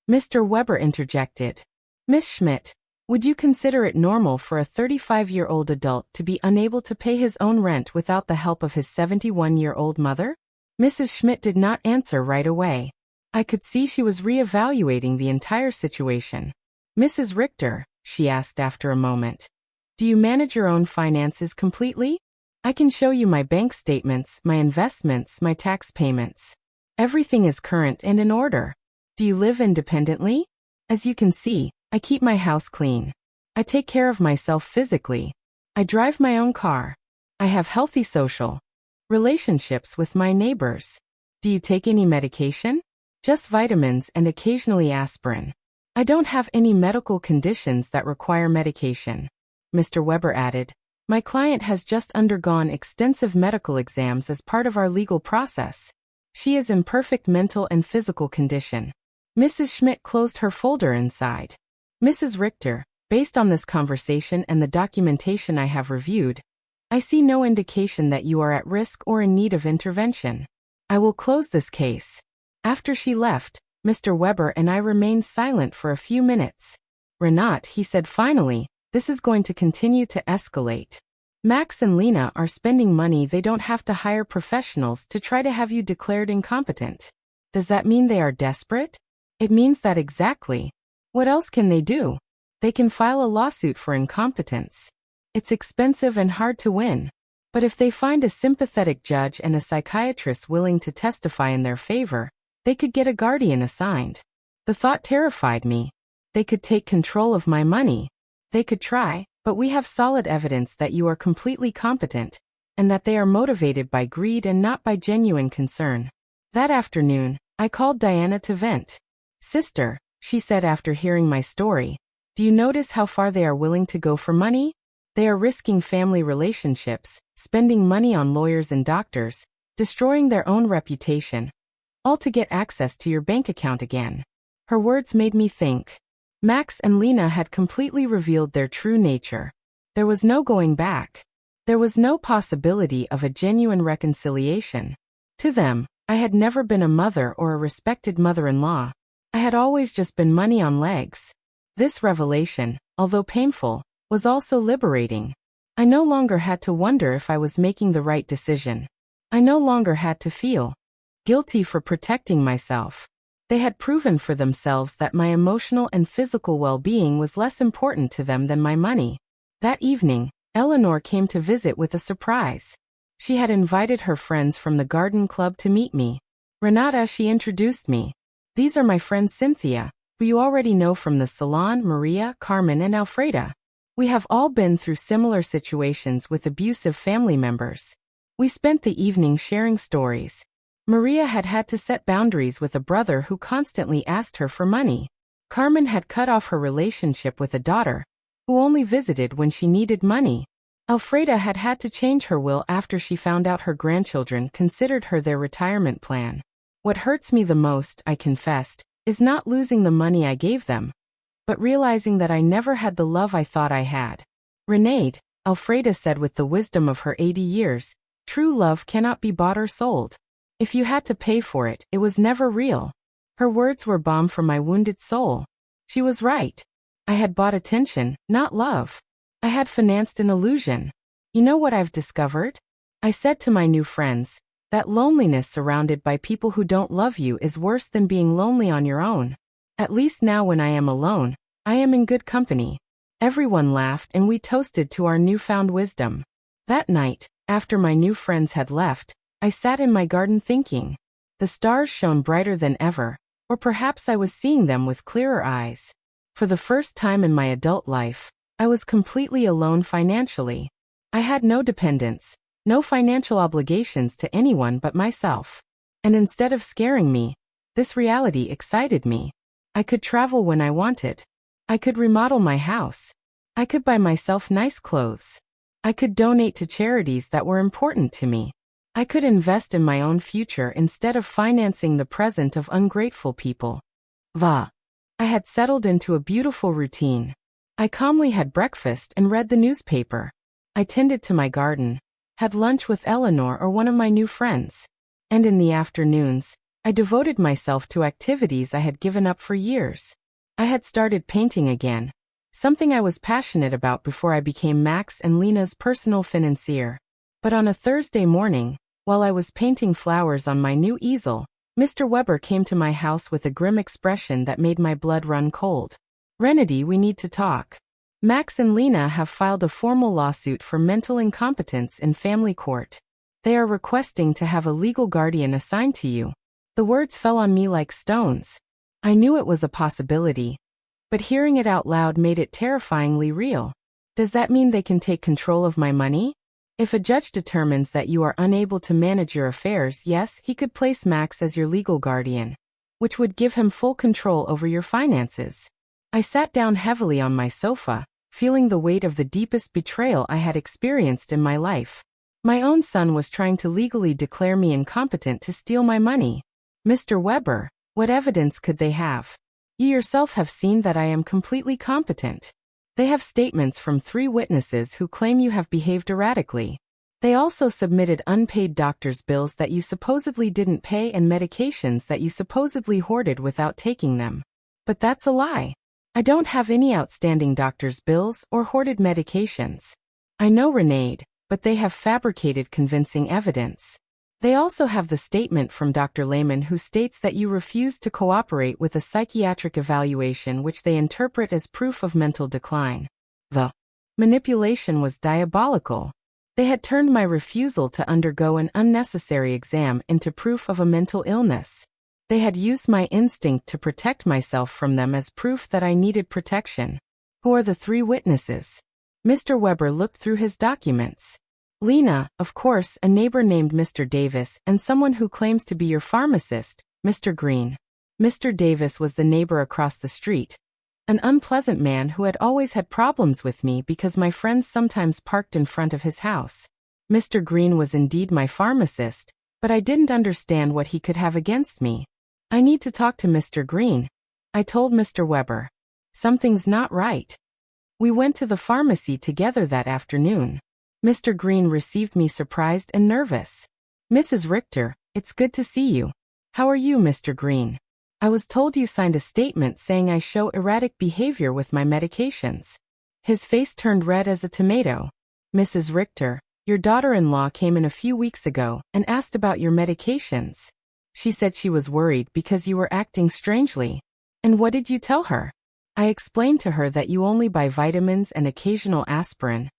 Mr. Weber interjected. Miss Schmidt, would you consider it normal for a 35-year-old adult to be unable to pay his own rent without the help of his 71-year-old mother? Mrs. Schmidt did not answer right away. I could see she was reevaluating the entire situation. Mrs. Richter, she asked after a moment, do you manage your own finances completely? I can show you my bank statements, my investments, my tax payments. Everything is current and in order. Do you live independently? As you can see, I keep my house clean. I take care of myself physically. I drive my own car. I have healthy social relationships with my neighbors. Do you take any medication? Just vitamins and occasionally aspirin. I don't have any medical conditions that require medication. Mr. Weber added, my client has just undergone extensive medical exams as part of our legal process. She is in perfect mental and physical condition. Mrs. Schmidt closed her folder inside. Mrs. Richter, based on this conversation and the documentation I have reviewed, I see no indication that you are at risk or in need of intervention. I will close this case. After she left, Mr. Weber and I remained silent for a few minutes. Renat, he said finally, this is going to continue to escalate. Max and Lena are spending money they don't have to hire professionals to try to have you declared incompetent. Does that mean they are desperate? It means that exactly. What else can they do? They can file a lawsuit for incompetence. It's expensive and hard to win. But if they find a sympathetic judge and a psychiatrist willing to testify in their favor, they could get a guardian assigned. The thought terrified me. They could take control of my money. They could try, but we have solid evidence that you are completely competent, and that they are motivated by greed and not by genuine concern. That afternoon, I called Diana to vent. Sister, she said after hearing my story, do you notice how far they are willing to go for money? They are risking family relationships, spending money on lawyers and doctors, destroying their own reputation, all to get access to your bank account again. Her words made me think. Max and Lena had completely revealed their true nature. There was no going back. There was no possibility of a genuine reconciliation. To them, I had never been a mother or a respected mother-in-law. I had always just been money on legs. This revelation, although painful, was also liberating. I no longer had to wonder if I was making the right decision. I no longer had to feel guilty for protecting myself. They had proven for themselves that my emotional and physical well-being was less important to them than my money. That evening, Eleanor came to visit with a surprise. She had invited her friends from the garden club to meet me. Renata, she introduced me. These are my friends Cynthia, who you already know from the salon, Maria, Carmen, and Alfreda. We have all been through similar situations with abusive family members. We spent the evening sharing stories. Maria had had to set boundaries with a brother who constantly asked her for money. Carmen had cut off her relationship with a daughter, who only visited when she needed money. Alfreda had had to change her will after she found out her grandchildren considered her their retirement plan. What hurts me the most, I confessed, is not losing the money I gave them, but realizing that I never had the love I thought I had. Renade, Alfreda said with the wisdom of her 80 years, true love cannot be bought or sold. If you had to pay for it, it was never real. Her words were balm for my wounded soul. She was right. I had bought attention, not love. I had financed an illusion. You know what I've discovered? I said to my new friends, that loneliness surrounded by people who don't love you is worse than being lonely on your own. At least now when I am alone, I am in good company. Everyone laughed and we toasted to our newfound wisdom. That night, after my new friends had left, I sat in my garden thinking. The stars shone brighter than ever, Or perhaps I was seeing them with clearer eyes. For the first time in my adult life, I was completely alone financially. I had no dependents, no financial obligations to anyone but myself. And instead of scaring me, this reality excited me. I could travel when I wanted. I could remodel my house. I could buy myself nice clothes. I could donate to charities that were important to me. I could invest in my own future instead of financing the present of ungrateful people. I had settled into a beautiful routine. I calmly had breakfast and read the newspaper. I tended to my garden, had lunch with Eleanor or one of my new friends. And in the afternoons, I devoted myself to activities I had given up for years. I had started painting again, something I was passionate about before I became Max and Lena's personal financier. But on a Thursday morning, while I was painting flowers on my new easel, Mr. Weber came to my house with a grim expression that made my blood run cold. "Renedy, we need to talk. Max and Lena have filed a formal lawsuit for mental incompetence in family court. They are requesting to have a legal guardian assigned to you." The words fell on me like stones. I knew it was a possibility, but hearing it out loud made it terrifyingly real. Does that mean they can take control of my money? If a judge determines that you are unable to manage your affairs, yes, he could place Max as your legal guardian, which would give him full control over your finances. I sat down heavily on my sofa, feeling the weight of the deepest betrayal I had experienced in my life. My own son was trying to legally declare me incompetent to steal my money. Mr. Weber, what evidence could they have? You yourself have seen that I am completely competent. They have statements from 3 witnesses who claim you have behaved erratically. They also submitted unpaid doctor's bills that you supposedly didn't pay and medications that you supposedly hoarded without taking them. But that's a lie. I don't have any outstanding doctor's bills or hoarded medications. I know Renade, but they have fabricated convincing evidence. They also have the statement from Dr. Lehman who states that you refused to cooperate with a psychiatric evaluation which they interpret as proof of mental decline. The manipulation was diabolical. They had turned my refusal to undergo an unnecessary exam into proof of a mental illness. They had used my instinct to protect myself from them as proof that I needed protection. Who are the 3 witnesses? Mr. Weber looked through his documents. Lena, of course, a neighbor named Mr. Davis, and someone who claims to be your pharmacist, Mr. Green. Mr. Davis was the neighbor across the street, an unpleasant man who had always had problems with me because my friends sometimes parked in front of his house. Mr. Green was indeed my pharmacist, but I didn't understand what he could have against me. "I need to talk to Mr. Green," I told Mr. Weber. "Something's not right." We went to the pharmacy together that afternoon. Mr. Green received me surprised and nervous. "Mrs. Richter, it's good to see you. How are you, Mr. Green? I was told you signed a statement saying I show erratic behavior with my medications." His face turned red as a tomato. "Mrs. Richter, your daughter-in-law came in a few weeks ago and asked about your medications. She said she was worried because you were acting strangely." "And what did you tell her?" "I explained to her that you only buy vitamins and occasional aspirin,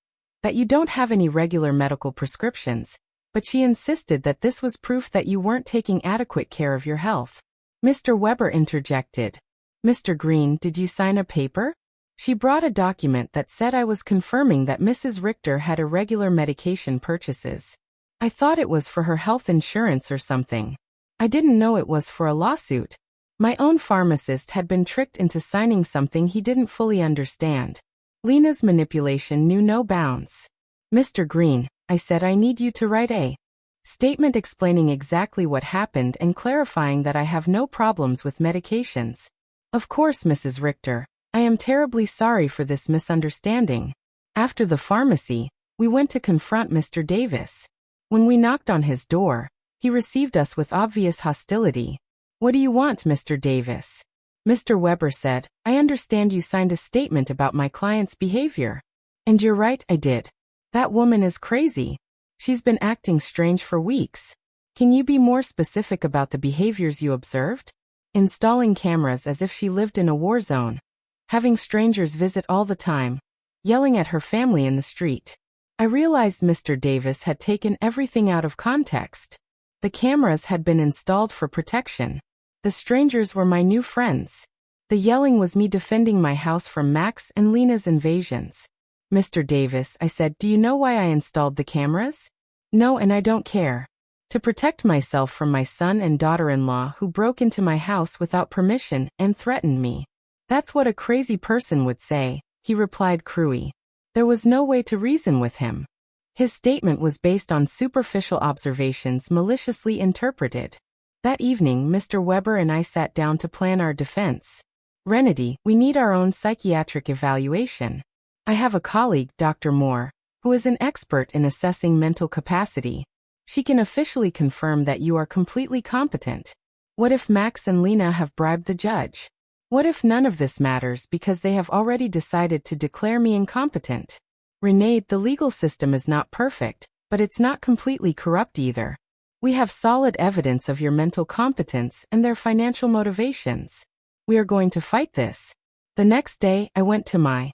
that you don't have any regular medical prescriptions, but she insisted that this was proof that you weren't taking adequate care of your health." Mr. Weber interjected. "Mr. Green, did you sign a paper?" She brought a document that said I was confirming that Mrs. Richter had irregular medication purchases. I thought it was for her health insurance or something. I didn't know it was for a lawsuit. My own pharmacist had been tricked into signing something he didn't fully understand. Lena's manipulation knew no bounds. "Mr. Green," I said, "I need you to write a statement explaining exactly what happened and clarifying that I have no problems with medications." "Of course, Mrs. Richter. I am terribly sorry for this misunderstanding." After the pharmacy, we went to confront Mr. Davis. When we knocked on his door, he received us with obvious hostility. "What do you want, Mr. Davis?" Mr. Weber said, "I understand you signed a statement about my client's behavior." "And you're right, I did. That woman is crazy. She's been acting strange for weeks. Can you be more specific about the behaviors you observed?" "Installing cameras as if she lived in a war zone. Having strangers visit all the time. Yelling at her family in the street." I realized Mr. Davis had taken everything out of context. The cameras had been installed for protection. The The strangers were my new friends. The yelling was me defending my house from Max and Lena's invasions. Mr. Davis, I said, do you know why I installed the cameras? No, and I don't care. To protect myself from my son and daughter-in-law who broke into my house without permission and threatened me. That's what a crazy person would say, he replied cruelly. There was no way to reason with him. His statement was based on superficial observations maliciously interpreted. That evening, Mr. Weber and I sat down to plan our defense. Renedy, we need our own psychiatric evaluation. I have a colleague, Dr. Moore, who is an expert in assessing mental capacity. She can officially confirm that you are completely competent. What if Max and Lena have bribed the judge? What if none of this matters because they have already decided to declare me incompetent? Renee, the legal system is not perfect, but it's not completely corrupt either. We have solid evidence of your mental competence and their financial motivations. We are going to fight this. The next day, I went to my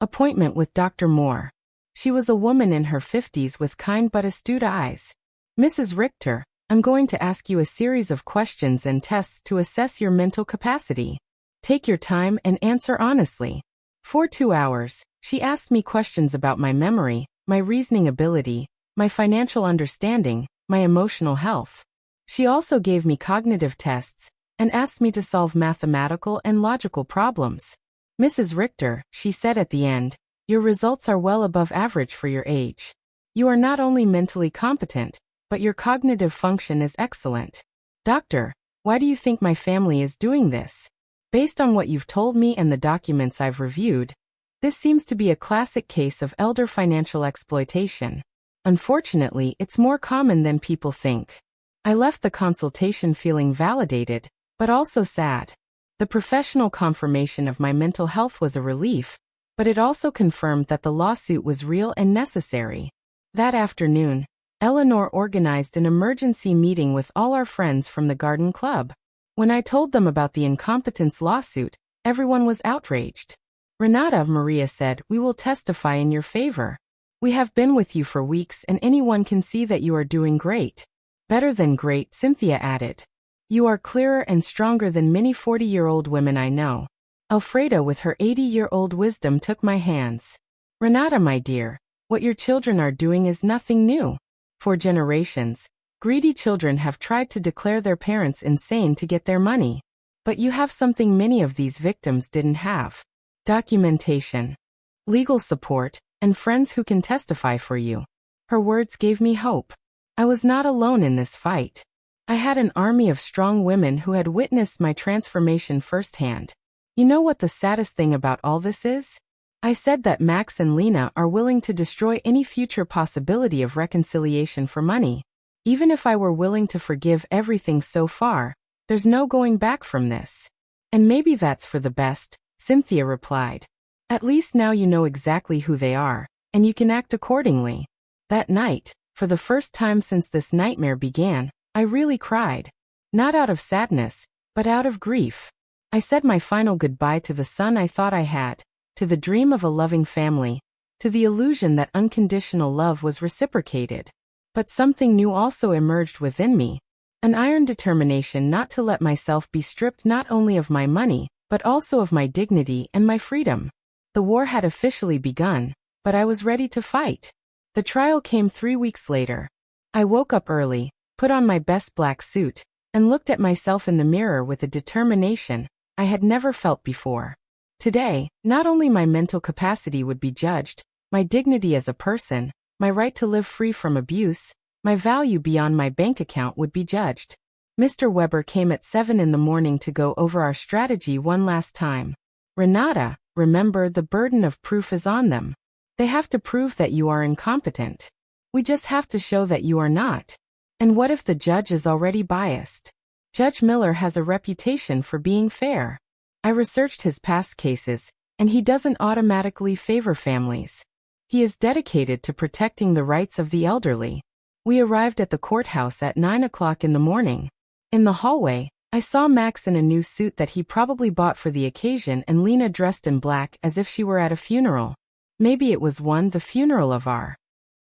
appointment with Dr. Moore. She was a woman in her 50s with kind but astute eyes. Mrs. Richter, I'm going to ask you a series of questions and tests to assess your mental capacity. Take your time and answer honestly. For 2 hours, she asked me questions about my memory, my reasoning ability, my financial understanding, my emotional health. She also gave me cognitive tests and asked me to solve mathematical and logical problems. Mrs. Richter, she said at the end, your results are well above average for your age. You are not only mentally competent, but your cognitive function is excellent. Doctor, why do you think my family is doing this? Based on what you've told me and the documents I've reviewed, this seems to be a classic case of elder financial exploitation. Unfortunately, it's more common than people think. I left the consultation feeling validated, but also sad. The professional confirmation of my mental health was a relief, but it also confirmed that the lawsuit was real and necessary. That afternoon, Eleanor organized an emergency meeting with all our friends from the Garden Club. When I told them about the incompetence lawsuit, everyone was outraged. Renata, Maria said, we will testify in your favor. We have been with you for weeks and anyone can see that you are doing great. Better than great, Cynthia added. You are clearer and stronger than many 40-year-old women I know. Alfreda with her 80-year-old wisdom took my hands. Renata, my dear, what your children are doing is nothing new. For generations, greedy children have tried to declare their parents insane to get their money. But you have something many of these victims didn't have. Documentation, legal support, and friends who can testify for you. Her words gave me hope. I was not alone in this fight. I had an army of strong women who had witnessed my transformation firsthand. You know what the saddest thing about all this is? I said that Max and Lena are willing to destroy any future possibility of reconciliation for money. Even if I were willing to forgive everything so far, there's no going back from this. And maybe that's for the best, Cynthia replied. At least now you know exactly who they are, and you can act accordingly. That night, for the first time since this nightmare began, I really cried. Not out of sadness, but out of grief. I said my final goodbye to the son I thought I had, to the dream of a loving family, to the illusion that unconditional love was reciprocated. But something new also emerged within me, an iron determination not to let myself be stripped not only of my money, but also of my dignity and my freedom. The war had officially begun, but I was ready to fight. The trial came 3 weeks later. I woke up early, put on my best black suit, and looked at myself in the mirror with a determination I had never felt before. Today, not only my mental capacity would be judged, my dignity as a person, my right to live free from abuse, my value beyond my bank account would be judged. Mr. Weber came at 7 in the morning to go over our strategy one last time. Renata, remember, the burden of proof is on them. They have to prove that you are incompetent. We just have to show that you are not. And what if the judge is already biased? Judge Miller has a reputation for being fair. I researched his past cases, and he doesn't automatically favor families. He is dedicated to protecting the rights of the elderly. We arrived at the courthouse at 9 o'clock in the morning. In the hallway, I saw Max in a new suit that he probably bought for the occasion and Lena dressed in black as if she were at a funeral. Maybe it was the funeral of our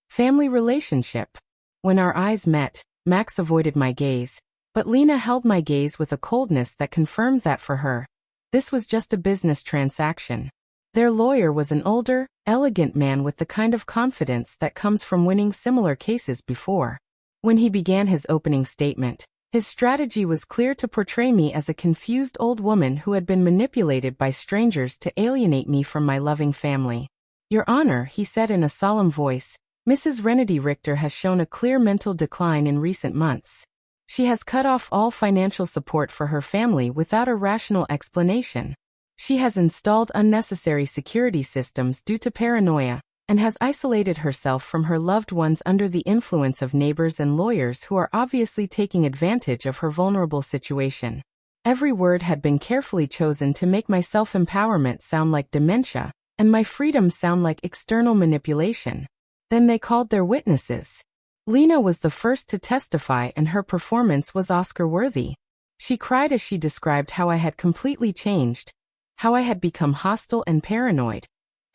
family relationship. When our eyes met, Max avoided my gaze, But Lena held my gaze with a coldness that confirmed that for her, this was just a business transaction. Their lawyer was an older, elegant man with the kind of confidence that comes from winning similar cases before. When he began his opening statement, his strategy was clear: to portray me as a confused old woman who had been manipulated by strangers to alienate me from my loving family. "Your Honor," he said in a solemn voice, "Mrs. Renedy Richter has shown a clear mental decline in recent months. She has cut off all financial support for her family without a rational explanation. She has installed unnecessary security systems due to paranoia, and has isolated herself from her loved ones under the influence of neighbors and lawyers who are obviously taking advantage of her vulnerable situation." Every word had been carefully chosen to make my self-empowerment sound like dementia, and my freedom sound like external manipulation. Then they called their witnesses. Lena was the first to testify, and her performance was Oscar-worthy. She cried as she described how I had completely changed, how I had become hostile and paranoid,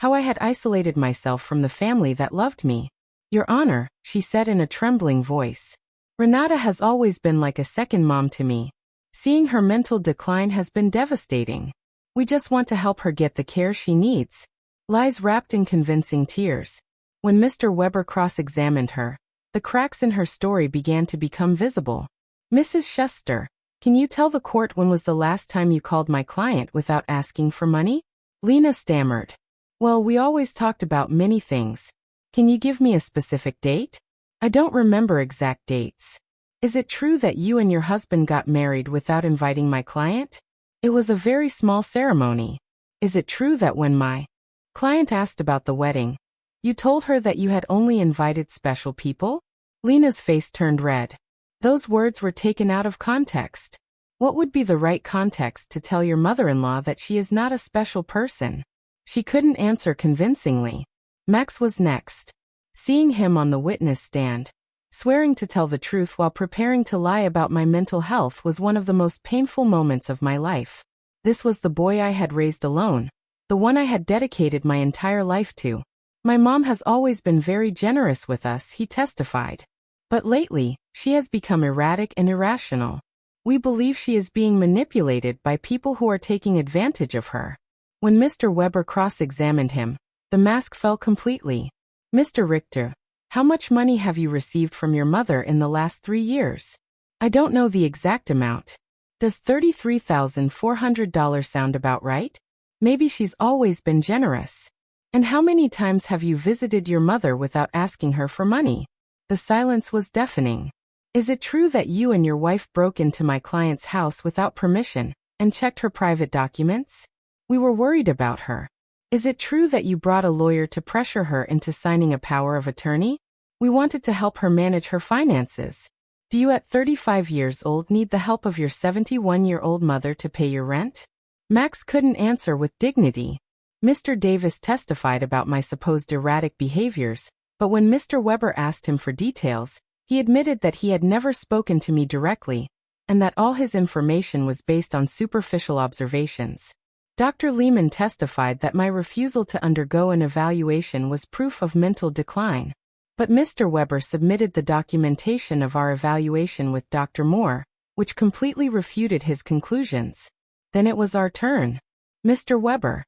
how I had isolated myself from the family that loved me. "Your Honor," she said in a trembling voice, "Renata has always been like a second mom to me. Seeing her mental decline has been devastating. We just want to help her get the care she needs." Lies wrapped in convincing tears. When Mr. Weber cross-examined her, the cracks in her story began to become visible. "Mrs. Schuster, can you tell the court when was the last time you called my client without asking for money?" Lena stammered. "Well, we always talked about many things. Can you give me a specific date?" "I don't remember exact dates." "Is it true that you and your husband got married without inviting my client?" "It was a very small ceremony." "Is it true that when my client asked about the wedding, you told her that you had only invited special people?" Lena's face turned red. "Those words were taken out of context. What would be the right context to tell your mother-in-law that she is not a special person?" She couldn't answer convincingly. Max was next. Seeing him on the witness stand, swearing to tell the truth while preparing to lie about my mental health, was one of the most painful moments of my life. This was the boy I had raised alone, the one I had dedicated my entire life to. "My mom has always been very generous with us," he testified. "But lately, she has become erratic and irrational. We believe she is being manipulated by people who are taking advantage of her." When Mr. Weber cross-examined him, the mask fell completely. "Mr. Richter, how much money have you received from your mother in the last 3 years?" "I don't know the exact amount." "Does $33,400 sound about right? Maybe she's always been generous." "And how many times have you visited your mother without asking her for money?" The silence was deafening. "Is it true that you and your wife broke into my client's house without permission and checked her private documents? We were worried about her." "Is it true that you brought a lawyer to pressure her into signing a power of attorney?" "We wanted to help her manage her finances." "Do you at 35 years old need the help of your 71-year-old mother to pay your rent?" Max couldn't answer with dignity. Mr. Davis testified about my supposed erratic behaviors, but when Mr. Weber asked him for details, he admitted that he had never spoken to me directly, and that all his information was based on superficial observations. Dr. Lehman testified that my refusal to undergo an evaluation was proof of mental decline. But Mr. Weber submitted the documentation of our evaluation with Dr. Moore, which completely refuted his conclusions. Then it was our turn. Mr. Weber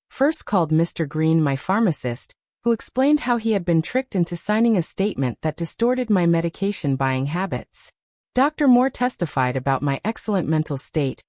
first called Mr. Green, my pharmacist, who explained how he had been tricked into signing a statement that distorted my medication buying habits. Dr. Moore testified about my excellent mental state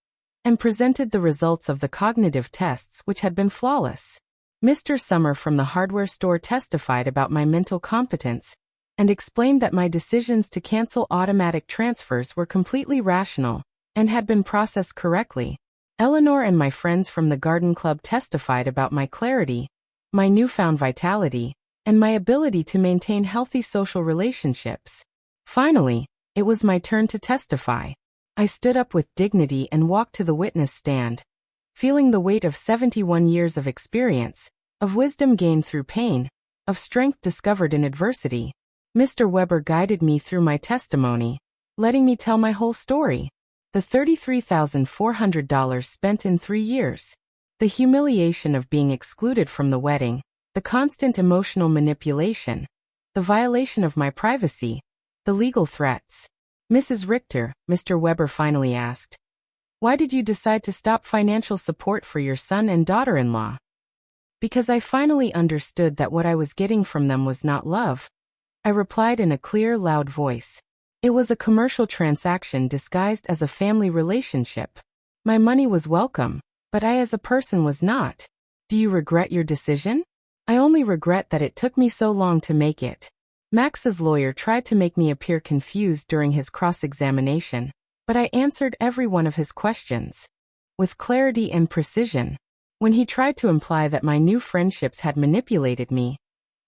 and presented the results of the cognitive tests, which had been flawless. Mr. Summer from the hardware store testified about my mental competence and explained that my decisions to cancel automatic transfers were completely rational and had been processed correctly. Eleanor and my friends from the garden club testified about my clarity, my newfound vitality, and my ability to maintain healthy social relationships. Finally, it was my turn to testify. I stood up with dignity and walked to the witness stand, feeling the weight of 71 years of experience, of wisdom gained through pain, of strength discovered in adversity. Mr. Weber guided me through my testimony, letting me tell my whole story. The $33,400 spent in 3 years. The humiliation of being excluded from the wedding, the constant emotional manipulation, the violation of my privacy, the legal threats. Mrs. Richter, Mr. Weber finally asked, why did you decide to stop financial support for your son and daughter-in-law? Because I finally understood that what I was getting from them was not love, I replied in a clear, loud voice. It was a commercial transaction disguised as a family relationship. My money was welcome, but I as a person was not. Do you regret your decision? I only regret that it took me so long to make it. Max's lawyer tried to make me appear confused during his cross-examination, but I answered every one of his questions with clarity and precision. When he tried to imply that my new friendships had manipulated me,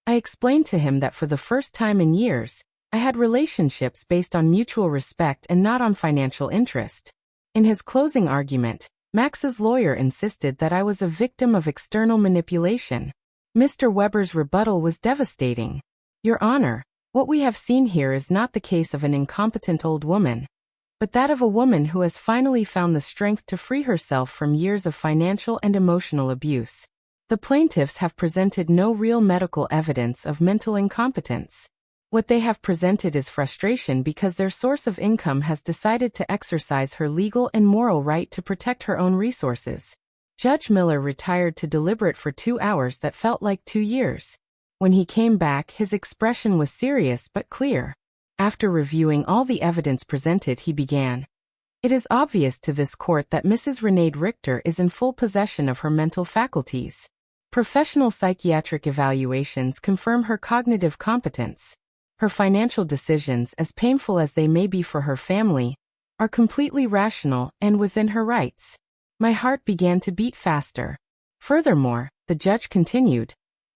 I explained to him that for the first time in years, I had relationships based on mutual respect and not on financial interest. In his closing argument, Max's lawyer insisted that I was a victim of external manipulation. Mr. Weber's rebuttal was devastating. Your Honor, what we have seen here is not the case of an incompetent old woman, but that of a woman who has finally found the strength to free herself from years of financial and emotional abuse. The plaintiffs have presented no real medical evidence of mental incompetence. What they have presented is frustration because their source of income has decided to exercise her legal and moral right to protect her own resources. Judge Miller retired to deliberate for 2 hours that felt like 2 years. When he came back, his expression was serious but clear. After reviewing all the evidence presented, he began. It is obvious to this court that Mrs. Renee Richter is in full possession of her mental faculties. Professional psychiatric evaluations confirm her cognitive competence. Her financial decisions, as painful as they may be for her family, are completely rational and within her rights. My heart began to beat faster. Furthermore, the judge continued,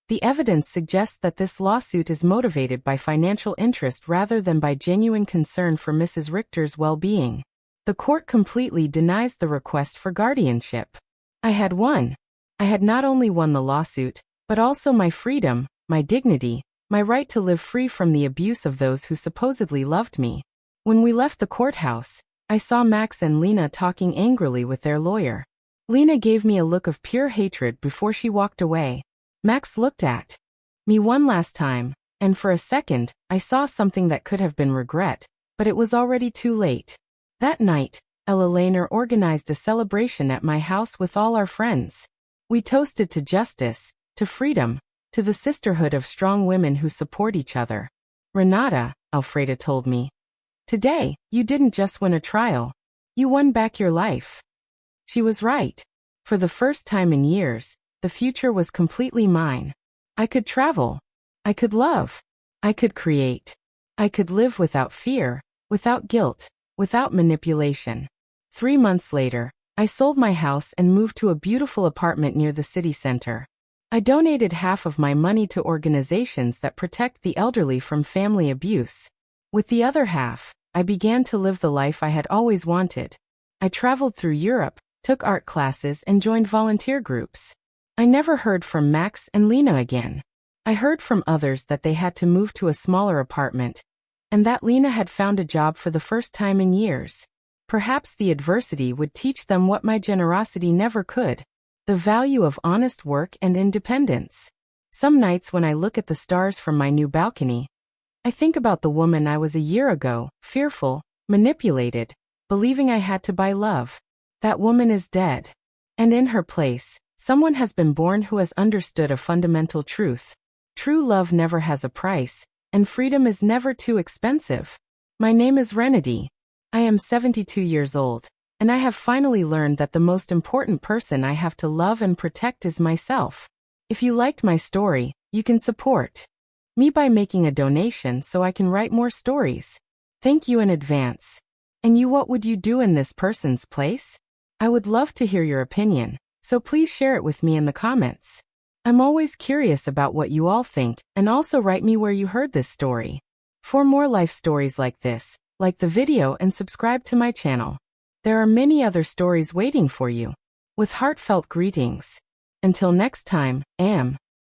the evidence suggests that this lawsuit is motivated by financial interest rather than by genuine concern for Mrs. Richter's well-being. The court completely denies the request for guardianship. I had won. I had not only won the lawsuit, but also my freedom, my dignity, my right to live free from the abuse of those who supposedly loved me. When we left the courthouse, I saw Max and Lena talking angrily with their lawyer. Lena gave me a look of pure hatred before she walked away. Max looked at me one last time, and for a second, I saw something that could have been regret, but it was already too late. That night, Ella Lehner organized a celebration at my house with all our friends. We toasted to justice, to freedom, to the sisterhood of strong women who support each other. Renata, Alfreda told me, today, you didn't just win a trial. You won back your life. She was right. For the first time in years, the future was completely mine. I could travel. I could love. I could create. I could live without fear, without guilt, without manipulation. 3 months later, I sold my house and moved to a beautiful apartment near the city center. I donated half of my money to organizations that protect the elderly from family abuse. With the other half, I began to live the life I had always wanted. I traveled through Europe, took art classes, and joined volunteer groups. I never heard from Max and Lena again. I heard from others that they had to move to a smaller apartment, and that Lena had found a job for the first time in years. Perhaps the adversity would teach them what my generosity never could: the value of honest work and independence. Some nights when I look at the stars from my new balcony, I think about the woman I was a year ago, fearful, manipulated, believing I had to buy love. That woman is dead. And in her place, someone has been born who has understood a fundamental truth. True love never has a price, and freedom is never too expensive. My name is Renedy. I am 72 years old, and I have finally learned that the most important person I have to love and protect is myself. If you liked my story, you can support me by making a donation so I can write more stories. Thank you in advance. And you, what would you do in this person's place? I would love to hear your opinion, so please share it with me in the comments. I'm always curious about what you all think, and also write me where you heard this story. For more life stories like this, like the video and subscribe to my channel. There are many other stories waiting for you. With heartfelt greetings. Until next time, Am.